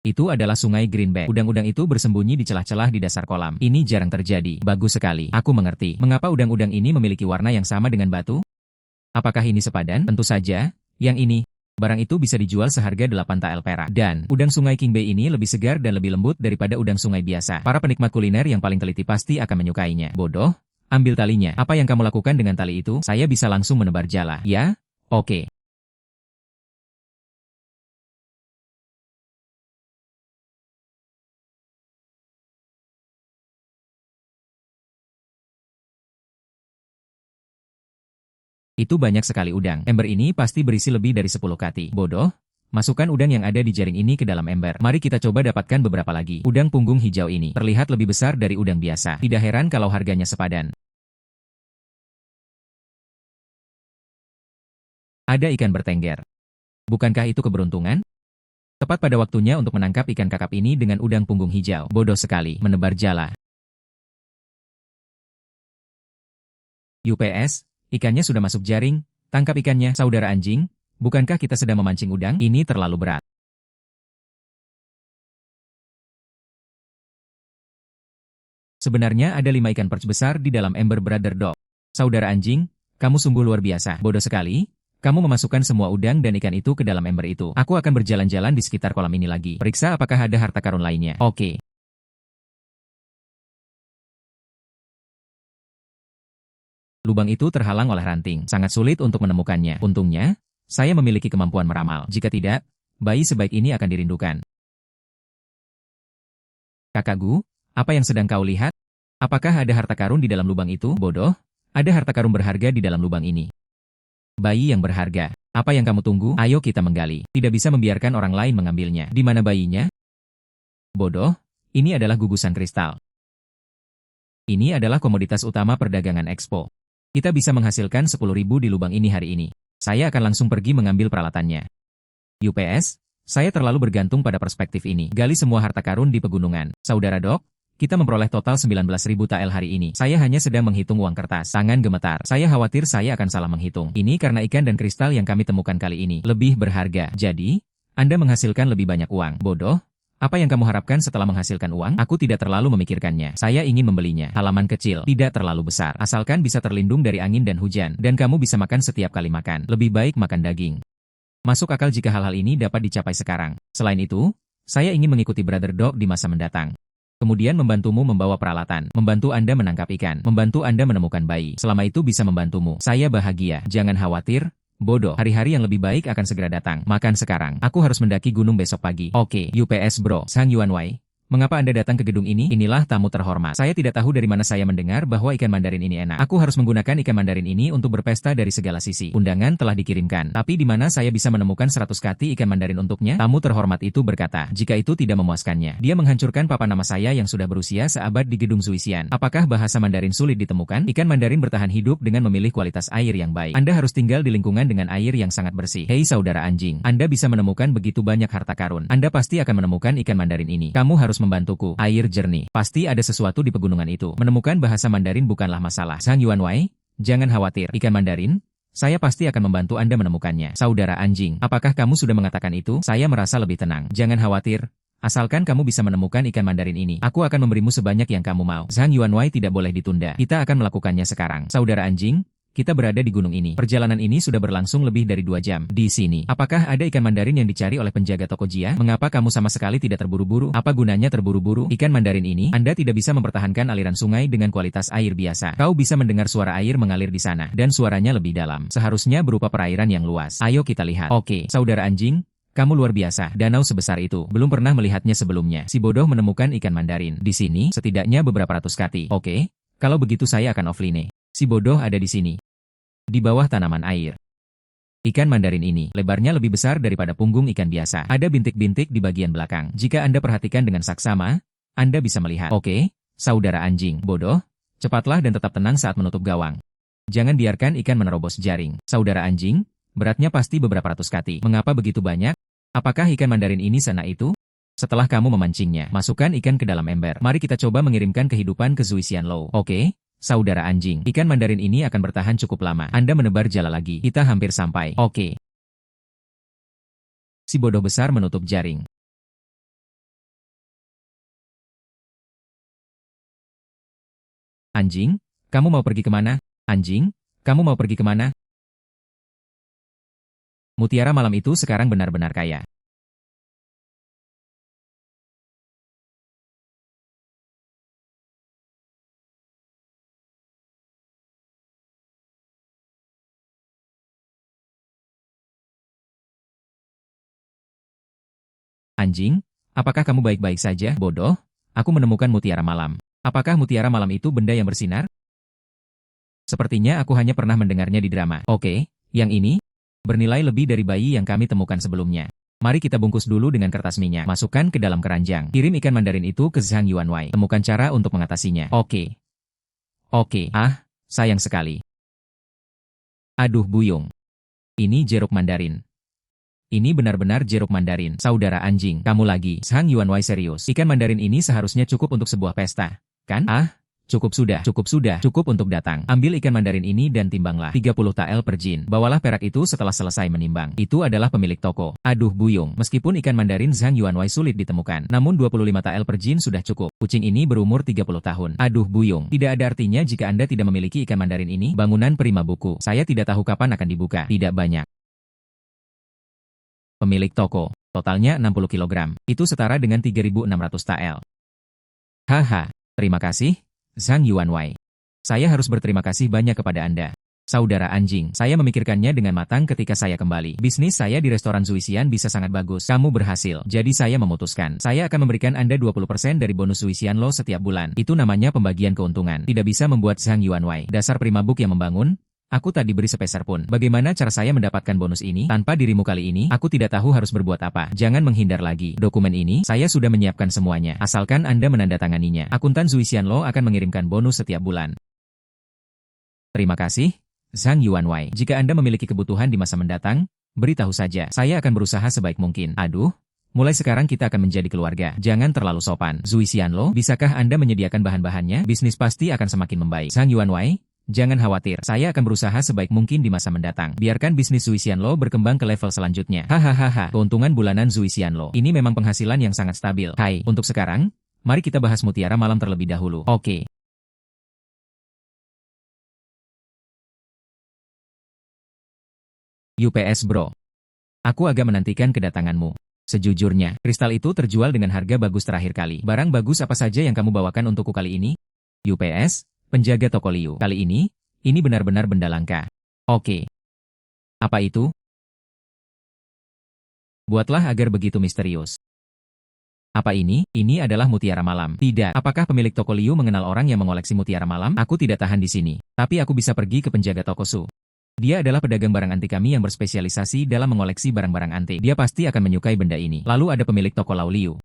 Itu adalah sungai Greenback. Udang-udang itu bersembunyi di celah-celah di dasar kolam. Ini jarang terjadi. Bagus sekali. Aku mengerti. Mengapa udang-udang ini memiliki warna yang sama dengan batu? Apakah ini sepadan? Tentu saja. Yang ini. Barang itu bisa dijual seharga 8 tael perak. Dan, udang sungai King Bay ini lebih segar dan lebih lembut daripada udang sungai biasa. Para penikmat kuliner yang paling teliti pasti akan menyukainya. Bodoh. Ambil talinya. Apa yang kamu lakukan dengan tali itu? Saya bisa langsung menebar jala. Ya? Oke. Itu banyak sekali udang. Ember ini pasti berisi lebih dari 10 kati. Bodoh. Masukkan udang yang ada di jaring ini ke dalam ember. Mari kita coba dapatkan beberapa lagi. Udang punggung hijau ini terlihat lebih besar dari udang biasa. Tidak heran kalau harganya sepadan. Ada ikan bertengger. Bukankah itu keberuntungan? Tepat pada waktunya untuk menangkap ikan kakap ini dengan udang punggung hijau. Bodoh sekali, menebar jala. UPS, ikannya sudah masuk jaring. Tangkap ikannya, saudara anjing. Bukankah kita sedang memancing udang? Ini terlalu berat. Sebenarnya ada 5 ikan perch besar di dalam ember Brother Dog. Saudara anjing, kamu sungguh luar biasa. Bodoh sekali. Kamu memasukkan semua udang dan ikan itu ke dalam ember itu. Aku akan berjalan-jalan di sekitar kolam ini lagi. Periksa apakah ada harta karun lainnya. Oke. Lubang itu terhalang oleh ranting. Sangat sulit untuk menemukannya. Untungnya, saya memiliki kemampuan meramal. Jika tidak, bayi sebaik ini akan dirindukan. Kakak Gu, apa yang sedang kau lihat? Apakah ada harta karun di dalam lubang itu? Bodoh, ada harta karun berharga di dalam lubang ini. Bayi yang berharga. Apa yang kamu tunggu? Ayo kita menggali. Tidak bisa membiarkan orang lain mengambilnya. Di mana bayinya? Bodoh, ini adalah gugusan kristal. Ini adalah komoditas utama perdagangan Expo. Kita bisa menghasilkan 10.000 di lubang ini hari ini. Saya akan langsung pergi mengambil peralatannya. UPS, saya terlalu bergantung pada perspektif ini. Gali semua harta karun di pegunungan. Saudara Dok, Kita memperoleh total 19.000 tael hari ini. Saya hanya sedang menghitung uang kertas. Tangan gemetar. Saya khawatir saya akan salah menghitung. Ini karena ikan dan kristal yang kami temukan kali ini lebih berharga. Jadi, Anda menghasilkan lebih banyak uang. Bodoh. Apa yang kamu harapkan setelah menghasilkan uang? Aku tidak terlalu memikirkannya. Saya ingin membelinya. Halaman kecil, tidak terlalu besar. Asalkan bisa terlindung dari angin dan hujan. Dan kamu bisa makan setiap kali makan. Lebih baik makan daging. Masuk akal jika hal-hal ini dapat dicapai sekarang. Selain itu, saya ingin mengikuti Brother Dog di masa mendatang. Kemudian membantumu membawa peralatan, membantu Anda menangkap ikan, membantu Anda menemukan bayi. Selama itu bisa membantumu. Saya bahagia. Jangan khawatir. Bodoh, hari-hari yang lebih baik akan segera datang. Makan sekarang. Aku harus mendaki gunung besok pagi. Oke, UPS bro. Sang Yuanwei. Mengapa Anda datang ke gedung ini? Inilah tamu terhormat. Saya tidak tahu dari mana saya mendengar bahwa ikan mandarin ini enak. Aku harus menggunakan ikan mandarin ini untuk berpesta dari segala sisi. Undangan telah dikirimkan. Tapi di mana saya bisa menemukan 100 kati ikan mandarin untuknya? Tamu terhormat itu berkata, jika itu tidak memuaskannya. Dia menghancurkan papan nama saya yang sudah berusia seabad di gedung Zuisian. Apakah bahasa Mandarin sulit ditemukan? Ikan mandarin bertahan hidup dengan memilih kualitas air yang baik. Anda harus tinggal di lingkungan dengan air yang sangat bersih. Hei saudara anjing, Anda bisa menemukan begitu banyak harta karun. Anda pasti akan menemukan ikan mandarin ini. Kamu harus membantuku. Air jernih. Pasti ada sesuatu di pegunungan itu. Menemukan bahasa Mandarin bukanlah masalah. Sang Yuanwei, jangan khawatir. Ikan mandarin? Saya pasti akan membantu Anda menemukannya. Saudara anjing, apakah kamu sudah mengatakan itu? Saya merasa lebih tenang. Jangan khawatir. Asalkan kamu bisa menemukan ikan mandarin ini, aku akan memberimu sebanyak yang kamu mau. Sang Yuanwei tidak boleh ditunda. Kita akan melakukannya sekarang. Saudara anjing, kita berada di gunung ini. Perjalanan ini sudah berlangsung lebih dari 2 jam. Di sini, apakah ada ikan mandarin yang dicari oleh penjaga toko Jia? Mengapa kamu sama sekali tidak terburu-buru? Apa gunanya terburu-buru? Ikan mandarin ini, Anda tidak bisa mempertahankan aliran sungai dengan kualitas air biasa. Kau bisa mendengar suara air mengalir di sana, dan suaranya lebih dalam. Seharusnya berupa perairan yang luas. Ayo kita lihat. Oke, saudara anjing, kamu luar biasa. Danau sebesar itu. Belum pernah melihatnya sebelumnya. Si bodoh menemukan ikan mandarin. Di sini, setidaknya beberapa ratus kati. Oke, kalau begitu saya akan offline. Si bodoh ada di sini. Di bawah tanaman air. Ikan mandarin ini, lebarnya lebih besar daripada punggung ikan biasa. Ada bintik-bintik di bagian belakang. Jika Anda perhatikan dengan saksama, Anda bisa melihat. Oke, saudara anjing, bodoh, cepatlah dan tetap tenang saat menutup gawang. Jangan biarkan ikan menerobos jaring. Saudara anjing, beratnya pasti beberapa ratus kati. Mengapa begitu banyak? Apakah ikan mandarin ini sana itu? Setelah kamu memancingnya, masukkan ikan ke dalam ember. Mari kita coba mengirimkan kehidupan ke Zuisian Low. Oke? Saudara anjing, ikan mandarin ini akan bertahan cukup lama. Anda menebar jala lagi. Kita hampir sampai. Oke. Si bodoh besar menutup jaring. Anjing, kamu mau pergi kemana? Anjing, kamu mau pergi kemana? Mutiara malam itu sekarang benar-benar kaya. Anjing, apakah kamu baik-baik saja? Bodoh, aku menemukan mutiara malam. Apakah mutiara malam itu benda yang bersinar? Sepertinya aku hanya pernah mendengarnya di drama. Oke, yang ini bernilai lebih dari bayi yang kami temukan sebelumnya. Mari kita bungkus dulu dengan kertas minyak. Masukkan ke dalam keranjang. Kirim ikan mandarin itu ke Zhang Yuanwei. Temukan cara untuk mengatasinya. Oke. Oke. Ah, sayang sekali. Aduh buyung. Ini jeruk mandarin. Ini benar-benar jeruk mandarin. Saudara anjing, kamu lagi. Zhang Yuanwei serius. Ikan mandarin ini seharusnya cukup untuk sebuah pesta. Kan? Ah, cukup sudah. Cukup sudah. Cukup untuk datang. Ambil ikan mandarin ini dan timbanglah. 30 tael per jin. Bawalah perak itu setelah selesai menimbang. Itu adalah pemilik toko. Aduh buyung. Meskipun ikan mandarin Zhang Yuanwei sulit ditemukan, namun 25 tael per jin sudah cukup. Kucing ini berumur 30 tahun. Aduh buyung. Tidak ada artinya jika Anda tidak memiliki ikan mandarin ini. Bangunan prima buku. Saya tidak tahu kapan akan dibuka. Tidak banyak. Pemilik toko, totalnya 60 kilogram. Itu setara dengan 3.600 tael. Haha, terima kasih, Zhang Yuanwei. Saya harus berterima kasih banyak kepada Anda. Saudara anjing, saya memikirkannya dengan matang ketika saya kembali. Bisnis saya di restoran Zuisian bisa sangat bagus. Kamu berhasil. Jadi saya memutuskan. Saya akan memberikan Anda 20% dari bonus Zuisian Lo setiap bulan. Itu namanya pembagian keuntungan. Tidak bisa membuat Zhang Yuanwei. Dasar primabuk yang membangun. Aku tak diberi sepeser pun. Bagaimana cara saya mendapatkan bonus ini? Tanpa dirimu kali ini, aku tidak tahu harus berbuat apa. Jangan menghindar lagi. Dokumen ini, saya sudah menyiapkan semuanya. Asalkan Anda menandatanganinya. Akuntan Zuisian Lo akan mengirimkan bonus setiap bulan. Terima kasih, Zhang Yuanwei. Jika Anda memiliki kebutuhan di masa mendatang, beritahu saja. Saya akan berusaha sebaik mungkin. Aduh, Mulai sekarang kita akan menjadi keluarga. Jangan terlalu sopan. Zui Xianlo, bisakah Anda menyediakan bahan-bahannya? Bisnis pasti akan semakin membaik. Zhang Yuanwei, jangan khawatir. Saya akan berusaha sebaik mungkin di masa mendatang. Biarkan bisnis Zui Xianlo berkembang ke level selanjutnya. Hahaha. Keuntungan bulanan Zui Xianlo. Ini memang penghasilan yang sangat stabil. Hai, untuk sekarang, mari kita bahas mutiara malam terlebih dahulu. Oke. UPS bro. Aku agak menantikan kedatanganmu. Sejujurnya, kristal itu terjual dengan harga bagus terakhir kali. Barang bagus apa saja yang kamu bawakan untukku kali ini? UPS, penjaga toko Liu. Kali ini benar-benar benda langka. Oke. Apa itu? Buatlah agar begitu misterius. Apa ini? Ini adalah mutiara malam. Tidak. Apakah pemilik toko Liu mengenal orang yang mengoleksi mutiara malam? Aku tidak tahan di sini. Tapi aku bisa pergi ke penjaga toko Su. Dia adalah pedagang barang antik kami yang berspesialisasi dalam mengoleksi barang-barang antik. Dia pasti akan menyukai benda ini. Lalu ada pemilik toko Lao Liu.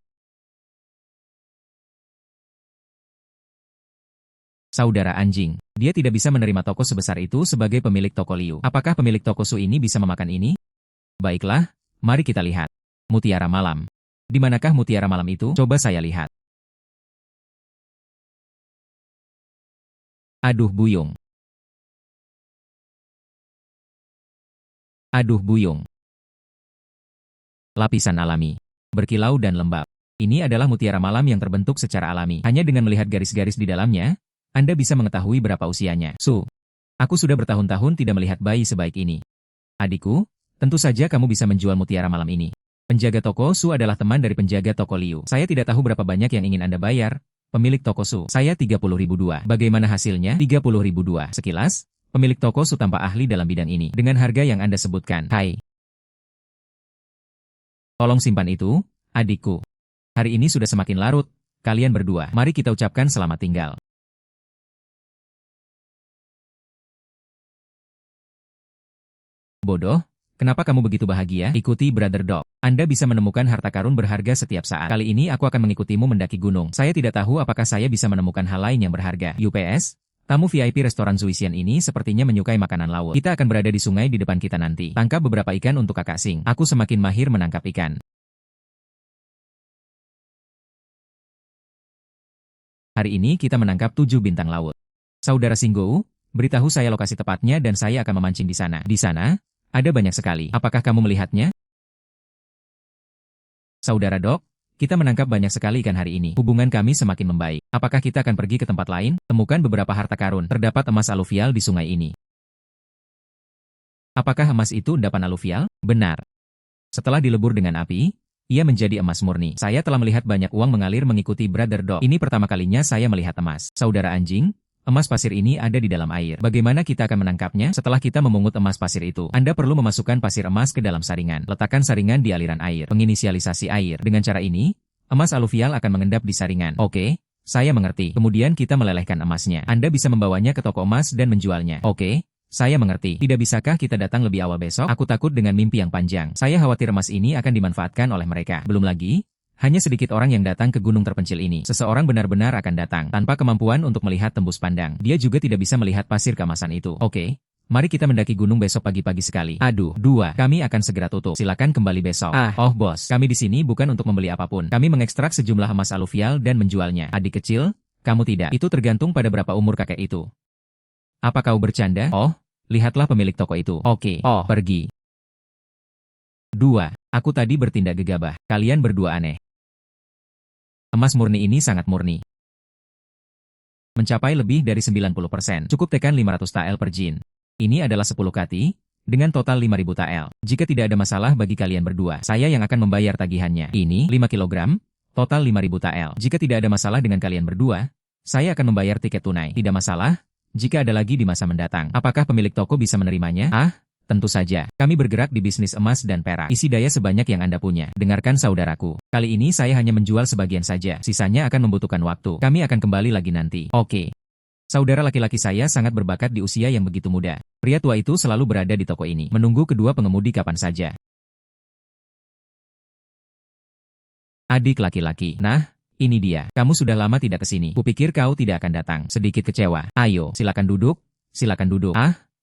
Saudara anjing. Dia tidak bisa menerima toko sebesar itu sebagai pemilik toko Liu. Apakah pemilik toko Su ini bisa memakan ini? Baiklah, mari kita lihat. Mutiara malam. Di manakah mutiara malam itu? Coba saya lihat. Aduh buyung. Aduh buyung. Lapisan alami. Berkilau dan lembab. Ini adalah mutiara malam yang terbentuk secara alami. Hanya dengan melihat garis-garis di dalamnya, Anda bisa mengetahui berapa usianya. Su, aku sudah bertahun-tahun tidak melihat bayi sebaik ini. Adikku, tentu saja kamu bisa menjual mutiara malam ini. Penjaga toko Su adalah teman dari penjaga toko Liu. Saya tidak tahu berapa banyak yang ingin Anda bayar. Pemilik toko Su, saya 30.002. Bagaimana hasilnya? 30.002. Sekilas, pemilik toko Su tampak ahli dalam bidang ini. Dengan harga yang Anda sebutkan. Hai. Tolong simpan itu, adikku. Hari ini sudah semakin larut. Kalian berdua, mari kita ucapkan selamat tinggal. Bodoh, kenapa kamu begitu bahagia? Ikuti Brother Dog. Anda bisa menemukan harta karun berharga setiap saat. Kali ini aku akan mengikutimu mendaki gunung. Saya tidak tahu apakah saya bisa menemukan hal lain yang berharga. UPS, tamu VIP restoran Zuisian ini sepertinya menyukai makanan laut. Kita akan berada di sungai di depan kita nanti. Tangkap beberapa ikan untuk kakak Sing. Aku semakin mahir menangkap ikan. Hari ini kita menangkap 7 bintang laut. Saudara Singgou, beritahu saya lokasi tepatnya dan saya akan memancing di sana. Di sana, ada banyak sekali. Apakah kamu melihatnya? Saudara Dok, kita menangkap banyak sekali ikan hari ini. Hubungan kami semakin membaik. Apakah kita akan pergi ke tempat lain? Temukan beberapa harta karun. Terdapat emas aluvial di sungai ini. Apakah emas itu endapan aluvial? Benar. Setelah dilebur dengan api, ia menjadi emas murni. Saya telah melihat banyak uang mengalir mengikuti Brother Dog. Ini pertama kalinya saya melihat emas. Saudara anjing, emas pasir ini ada di dalam air. Bagaimana kita akan menangkapnya? Setelah kita memungut emas pasir itu, Anda perlu memasukkan pasir emas ke dalam saringan. Letakkan saringan di aliran air. Penginisialisasi air. Dengan cara ini, emas aluvial akan mengendap di saringan. Oke, saya mengerti. Kemudian kita melelehkan emasnya. Anda bisa membawanya ke toko emas dan menjualnya. Oke, saya mengerti. Tidak bisakah kita datang lebih awal besok? Aku takut dengan mimpi yang panjang. Saya khawatir emas ini akan dimanfaatkan oleh mereka. Belum lagi, hanya sedikit orang yang datang ke gunung terpencil ini. Seseorang benar-benar akan datang tanpa kemampuan untuk melihat tembus pandang. Dia juga tidak bisa melihat pasir keemasan itu. Oke, mari kita mendaki gunung besok pagi-pagi sekali. Aduh, 2. Kami akan segera tutup. Silakan kembali besok. Oh bos, kami di sini bukan untuk membeli apapun. Kami mengekstrak sejumlah emas aluvial dan menjualnya. Adik kecil, kamu tidak. Itu tergantung pada berapa umur kakek itu. Apa kau bercanda? Oh, lihatlah pemilik toko itu. Oke, pergi. 2. Aku tadi bertindak gegabah. Kalian berdua aneh. Emas murni ini sangat murni. Mencapai lebih dari 90%. Cukup tekan 500 TL per jin. Ini adalah 10 kati, dengan total 5.000 TL. Jika tidak ada masalah bagi kalian berdua, saya yang akan membayar tagihannya. Ini 5 kilogram, total 5.000 TL. Jika tidak ada masalah dengan kalian berdua, saya akan membayar tiket tunai. Tidak masalah, jika ada lagi di masa mendatang. Apakah pemilik toko bisa menerimanya? Tentu saja. Kami bergerak di bisnis emas dan perak. Isi daya sebanyak yang Anda punya. Dengarkan saudaraku. Kali ini saya hanya menjual sebagian saja. Sisanya akan membutuhkan waktu. Kami akan kembali lagi nanti. Oke. Saudara laki-laki saya sangat berbakat di usia yang begitu muda. Pria tua itu selalu berada di toko ini, menunggu kedua pengemudi kapan saja. Adik laki-laki. Nah, ini dia. Kamu sudah lama tidak ke sini. Kupikir kau tidak akan datang. Sedikit kecewa. Ayo, silakan duduk. Silakan duduk.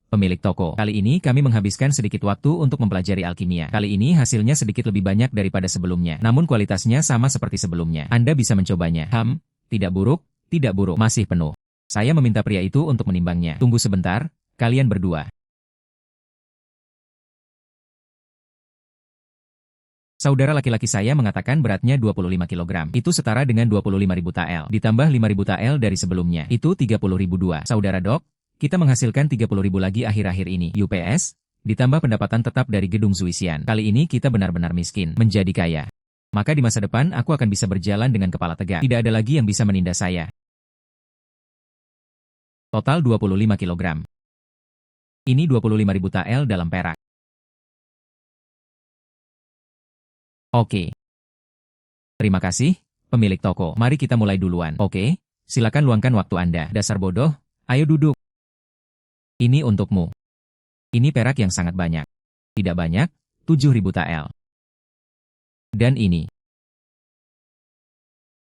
Pemilik toko. Kali ini kami menghabiskan sedikit waktu untuk mempelajari alkimia. Kali ini hasilnya sedikit lebih banyak daripada sebelumnya. Namun kualitasnya sama seperti sebelumnya. Anda bisa mencobanya. Tidak buruk, masih penuh. Saya meminta pria itu untuk menimbangnya. Tunggu sebentar, kalian berdua. Saudara laki-laki saya mengatakan beratnya 25 kg. Itu setara dengan 25.000 tael. Ditambah 5.000 tael dari sebelumnya. Itu 30.002. Saudara dok, kita menghasilkan 30.000 lagi akhir-akhir ini. UPS, ditambah pendapatan tetap dari gedung Zuisian. Kali ini kita benar-benar miskin, menjadi kaya. Maka di masa depan aku akan bisa berjalan dengan kepala tegak. Tidak ada lagi yang bisa menindas saya. Total 25 kg. Ini 25.000 tael dalam perak. Oke. Terima kasih, pemilik toko. Mari kita mulai duluan. Oke, silakan luangkan waktu Anda. Dasar bodoh, ayo duduk. Ini untukmu. Ini perak yang sangat banyak. Tidak banyak, 7.000 tael. Dan ini.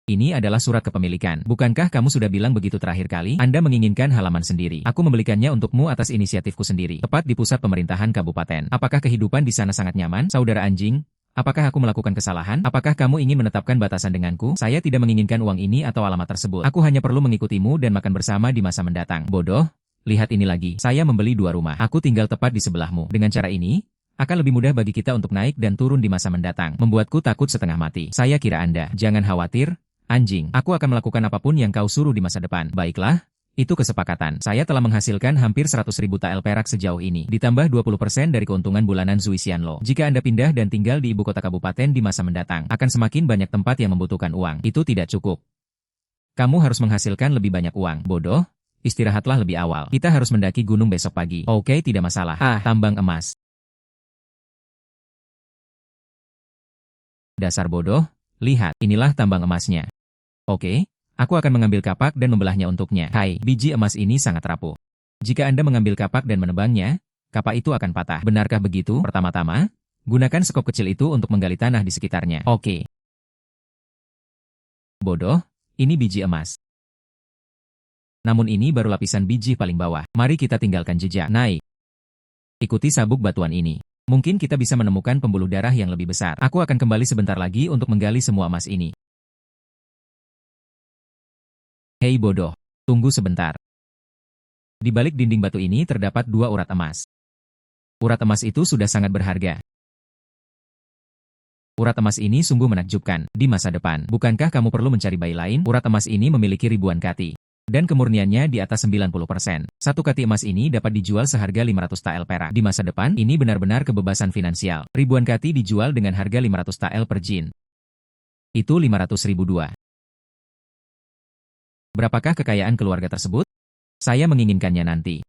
Ini adalah surat kepemilikan. Bukankah kamu sudah bilang begitu terakhir kali? Anda menginginkan halaman sendiri. Aku membelikannya untukmu atas inisiatifku sendiri. Tepat di pusat pemerintahan kabupaten. Apakah kehidupan di sana sangat nyaman? Saudara anjing, apakah aku melakukan kesalahan? Apakah kamu ingin menetapkan batasan denganku? Saya tidak menginginkan uang ini atau alamat tersebut. Aku hanya perlu mengikutimu dan makan bersama di masa mendatang. Bodoh. Lihat ini lagi, saya membeli 2 rumah. Aku tinggal tepat di sebelahmu. Dengan cara ini, akan lebih mudah bagi kita untuk naik dan turun di masa mendatang. Membuatku takut setengah mati. Saya kira Anda. Jangan khawatir, anjing. Aku akan melakukan apapun yang kau suruh di masa depan. Baiklah, itu kesepakatan. Saya telah menghasilkan hampir 100.000 tael perak sejauh ini. Ditambah 20% dari keuntungan bulanan Zuisian Lo. Jika Anda pindah dan tinggal di ibu kota kabupaten di masa mendatang, akan semakin banyak tempat yang membutuhkan uang. Itu tidak cukup. Kamu harus menghasilkan lebih banyak uang. Bodoh. Istirahatlah lebih awal. Kita harus mendaki gunung besok pagi. Oke, tidak masalah. Tambang emas. Dasar bodoh, lihat, inilah tambang emasnya. Oke, aku akan mengambil kapak dan membelahnya untuknya. Hai, biji emas ini sangat rapuh. Jika Anda mengambil kapak dan menebangnya, kapak itu akan patah. Benarkah begitu? Pertama-tama, gunakan sekop kecil itu untuk menggali tanah di sekitarnya. Oke. Bodoh, ini biji emas. Namun ini baru lapisan biji paling bawah. Mari kita tinggalkan jejak. Naik. Ikuti sabuk batuan ini. Mungkin kita bisa menemukan pembuluh darah yang lebih besar. Aku akan kembali sebentar lagi untuk menggali semua emas ini. Hei bodoh, tunggu sebentar. Di balik dinding batu ini terdapat 2 urat emas. Urat emas itu sudah sangat berharga. Urat emas ini sungguh menakjubkan. Di masa depan, bukankah kamu perlu mencari bayi lain? Urat emas ini memiliki ribuan kati. Dan kemurniannya di atas 90%. Satu kati emas ini dapat dijual seharga 500 tael perak. Di masa depan, ini benar-benar kebebasan finansial. Ribuan kati dijual dengan harga 500 tael per jin. Itu 500.002. Berapakah kekayaan keluarga tersebut? Saya menginginkannya nanti.